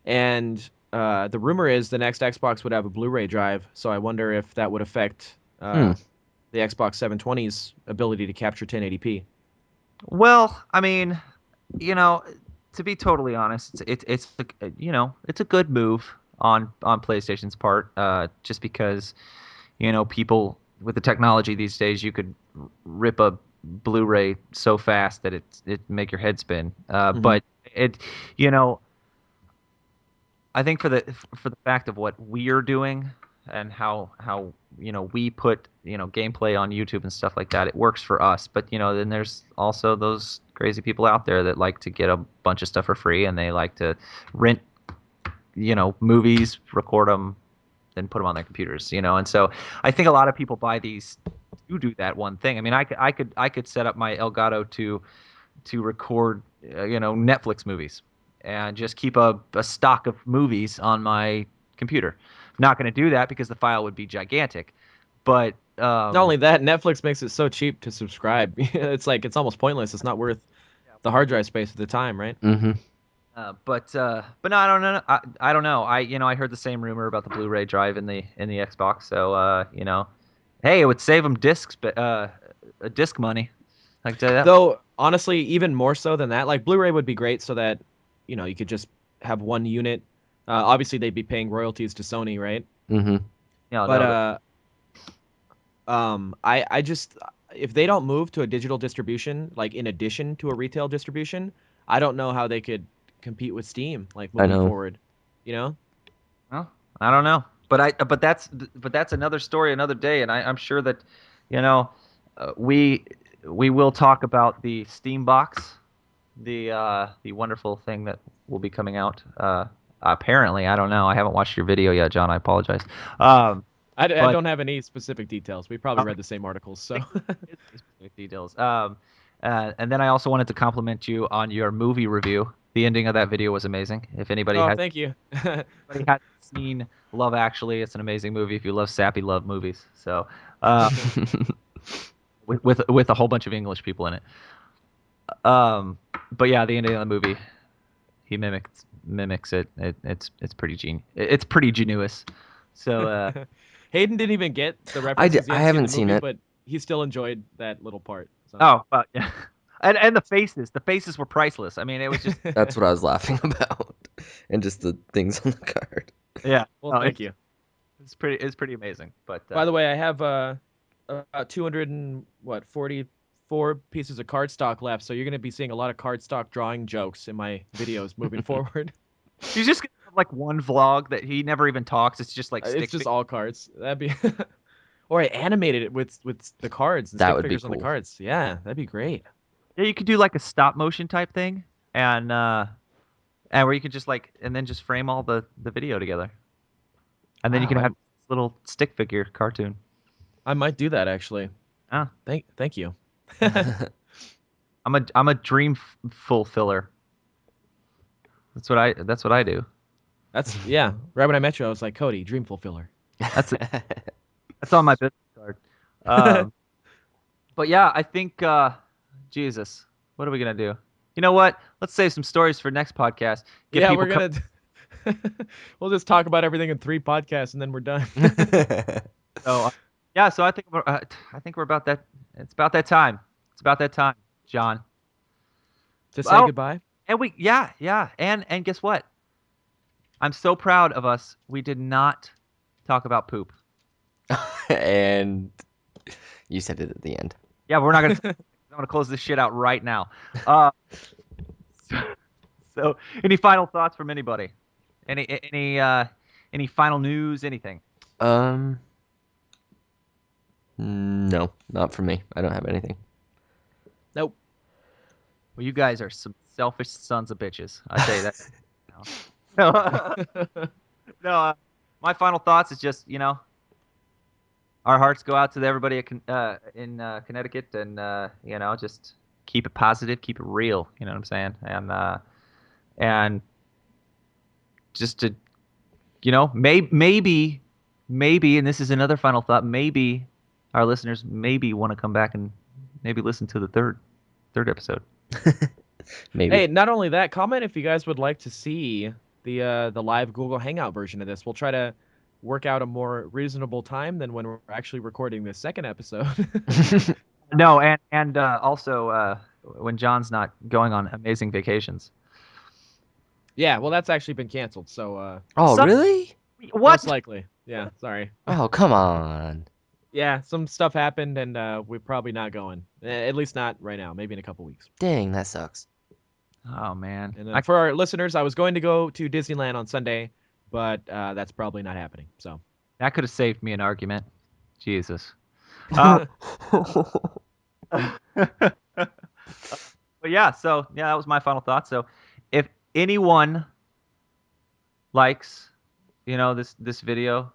and the rumor is the next Xbox would have a Blu-ray drive. So I wonder if that would affect Hmm. the Xbox 720's ability to capture 1080p. well, I mean, you know, to be totally honest, it's a good move on PlayStation's part, just because people with the technology these days, you could rip a Blu-ray so fast that it make your head spin. Hmm. But it, you know, I think for the fact of what we're doing and how we put gameplay on YouTube and stuff like that, it works for us. But then there's also those crazy people out there that like to get a bunch of stuff for free, and they like to rent movies, record them, then put them on their computers. And so I think a lot of people buy these to do that one thing. I mean, I could set up my Elgato to record Netflix movies and just keep a stock of movies on my computer. I'm not going to do that because the file would be gigantic, but Not only that, Netflix makes it so cheap to subscribe. It's almost pointless. It's not worth the hard drive space at the time, right? Mm-hmm. But no, I don't know. I don't know. I heard the same rumor about the Blu-ray drive in the Xbox. So hey, it would save them disc money. I can tell you that. Though honestly, even more so than that, like Blu-ray would be great so that you could just have one unit. Obviously, they'd be paying royalties to Sony, right? Mm-hmm. Yeah, But no, I just if they don't move to a digital distribution, like in addition to a retail distribution, I don't know how they could compete with Steam, like I moving know. forward. You know? well, I don't know. But that's another story, another day, and I'm sure that you know we will talk about the Steam box, the wonderful thing that will be coming out. Apparently, I don't know. I haven't watched your video yet, John. I apologize. Um, I but don't have any specific details. We probably read the same articles, so. specific details. And then I also wanted to compliment you on your movie review. The ending of that video was amazing. If anybody Oh, has thank you. anybody hasn't seen Love Actually, it's an amazing movie. If you love sappy love movies, so uh, with a whole bunch of English people in it. But yeah, the ending of the movie, he mimics it. It's pretty it's pretty genius. So Hayden didn't even get the I, references. He I hadn't seen haven't the seen movie, it. but he still enjoyed that little part. So. oh, yeah. And the faces were priceless. I mean, it was just That's what I was laughing about. And just the things on the card. yeah. Well, No, thank you. it's pretty amazing. But By the way, I have about 200 and what 40 4 pieces of cardstock left, so you're gonna be seeing a lot of cardstock drawing jokes in my videos moving forward. He's just gonna have like one vlog that he never even talks. It's just like It's stick just figure. all cards. That'd be, or I animated it with the cards and That stick would be figures on the cool. cards. Yeah, that'd be great. Yeah, you could do like a stop motion type thing, and where you could just like and then just frame all the video together, and then you Wow, can have this little stick figure cartoon. I might do that actually. Ah, Thank you. I'm a dream fulfiller. That's what I do. That's yeah. Right when I met you, I was like, Cody, dream fulfiller. That's it. That's on my business card. Um, but yeah, I think Jesus, what are we gonna do? You know what? Let's save some stories for next podcast. Get Yeah, people. we're gonna. We'll just talk about everything in 3 podcasts and then we're done. So yeah, so I think we're about that. It's about that time. It's about that time, John. To say Oh, goodbye. and yeah, and guess what? I'm so proud of us. We did not talk about poop. And you said it at the end. Yeah, we're not gonna. I'm gonna close this shit out right now. Uh, so, any final thoughts from anybody? Any final news? Anything? Um, no, not for me. I don't have anything. Nope. Well, you guys are some selfish sons of bitches. I tell you that. No, no. My final thoughts is just our hearts go out to everybody in Connecticut, and just keep it positive, keep it real. You know what I'm saying? And just to maybe, and this is another final thought. Maybe our listeners maybe want to come back and maybe listen to the third episode. Maybe. Hey, not only that, comment if you guys would like to see the live Google Hangout version of this. We'll try to work out a more reasonable time than when we're actually recording this second episode. No, and also when John's not going on amazing vacations. Yeah, well, that's actually been canceled, so Oh, Son- really? What? most likely. Yeah, sorry. Oh, come on. Yeah, some stuff happened, and we're probably not going. At least not right now. Maybe in a couple weeks. Dang, that sucks. Oh man. And for our listeners, I was going to go to Disneyland on Sunday, but that's probably not happening. So. That could have saved me an argument. Jesus. Uh, but yeah, so yeah, that was my final thought. So if anyone likes, this video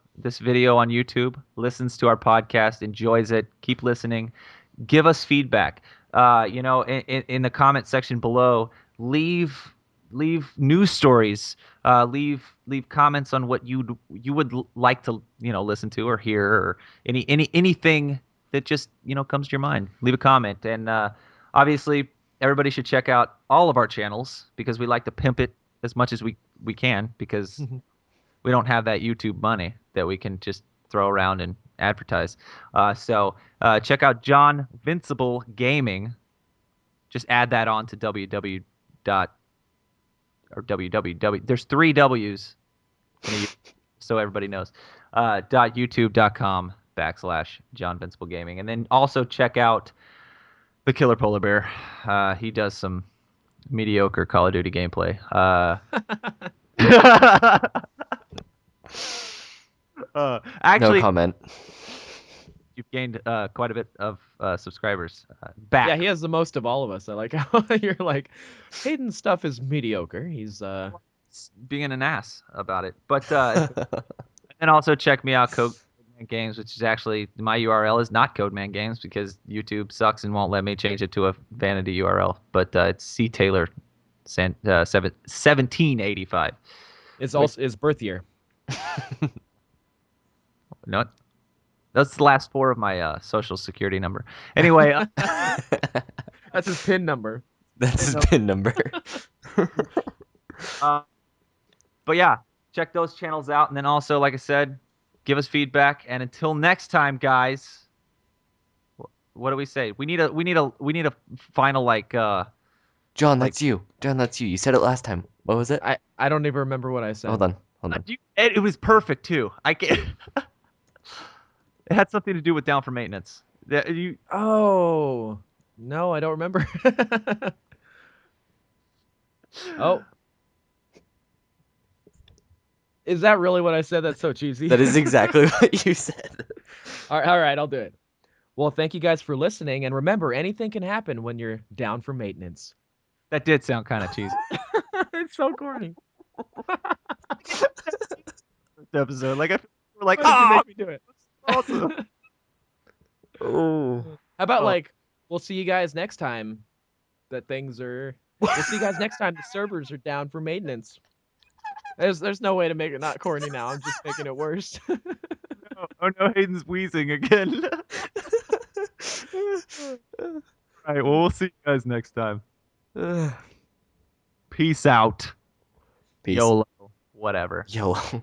on YouTube, listens to our podcast, enjoys it, keep listening, give us feedback. In the comment section below, leave news stories, leave comments on what you would like to listen to or hear, or anything that just comes to your mind. Leave a comment, and obviously everybody should check out all of our channels because we like to pimp it as much as we can, because we don't have that YouTube money that we can just throw around and advertise. So check out John Vincible Gaming. Just add that on to www. There's 3 W's, so everybody knows. .youtube.com/John Vincible Gaming, and then also check out the Killer Polar Bear. He does some mediocre Call of Duty gameplay. Actually, No comment. you've gained quite a bit of subscribers back. Yeah, he has the most of all of us. I like how you're like, Hayden's stuff is mediocre. He's being an ass about it. But and also check me out, Codeman Games, which is actually my URL is not Codeman Games because YouTube sucks and won't let me change it to a vanity URL. But it's C Taylor 1785. it's also his birth year. No, that's the last 4 of my social security number. Anyway, That's his PIN number. That's his PIN number. but yeah, check those channels out, and then also, like I said, give us feedback. And until next time, guys, what do we say? We need a final John, that's you. John, that's you. You said it last time. What was it? I don't even remember what I said. Hold on. It was perfect too. I can't. It had something to do with down for maintenance. Oh. No, I don't remember. Oh, is that really what I said? That's so cheesy. That is exactly what you said. All right, I'll do it. Well, thank you guys for listening, and remember, anything can happen when you're down for maintenance. That did sound kind of cheesy. It's so corny. First episode, like I feel like we're like, Why did you ah, make me do it? awesome. Oh. How about Oh. like, we'll see you guys next time that things are. We'll see you guys next time the servers are down for maintenance. There's no way to make it not corny now. I'm just making it worse. No. Oh no, Hayden's wheezing again. All right, well, we'll see you guys next time. Peace out. Peace. YOLO. Whatever. YOLO.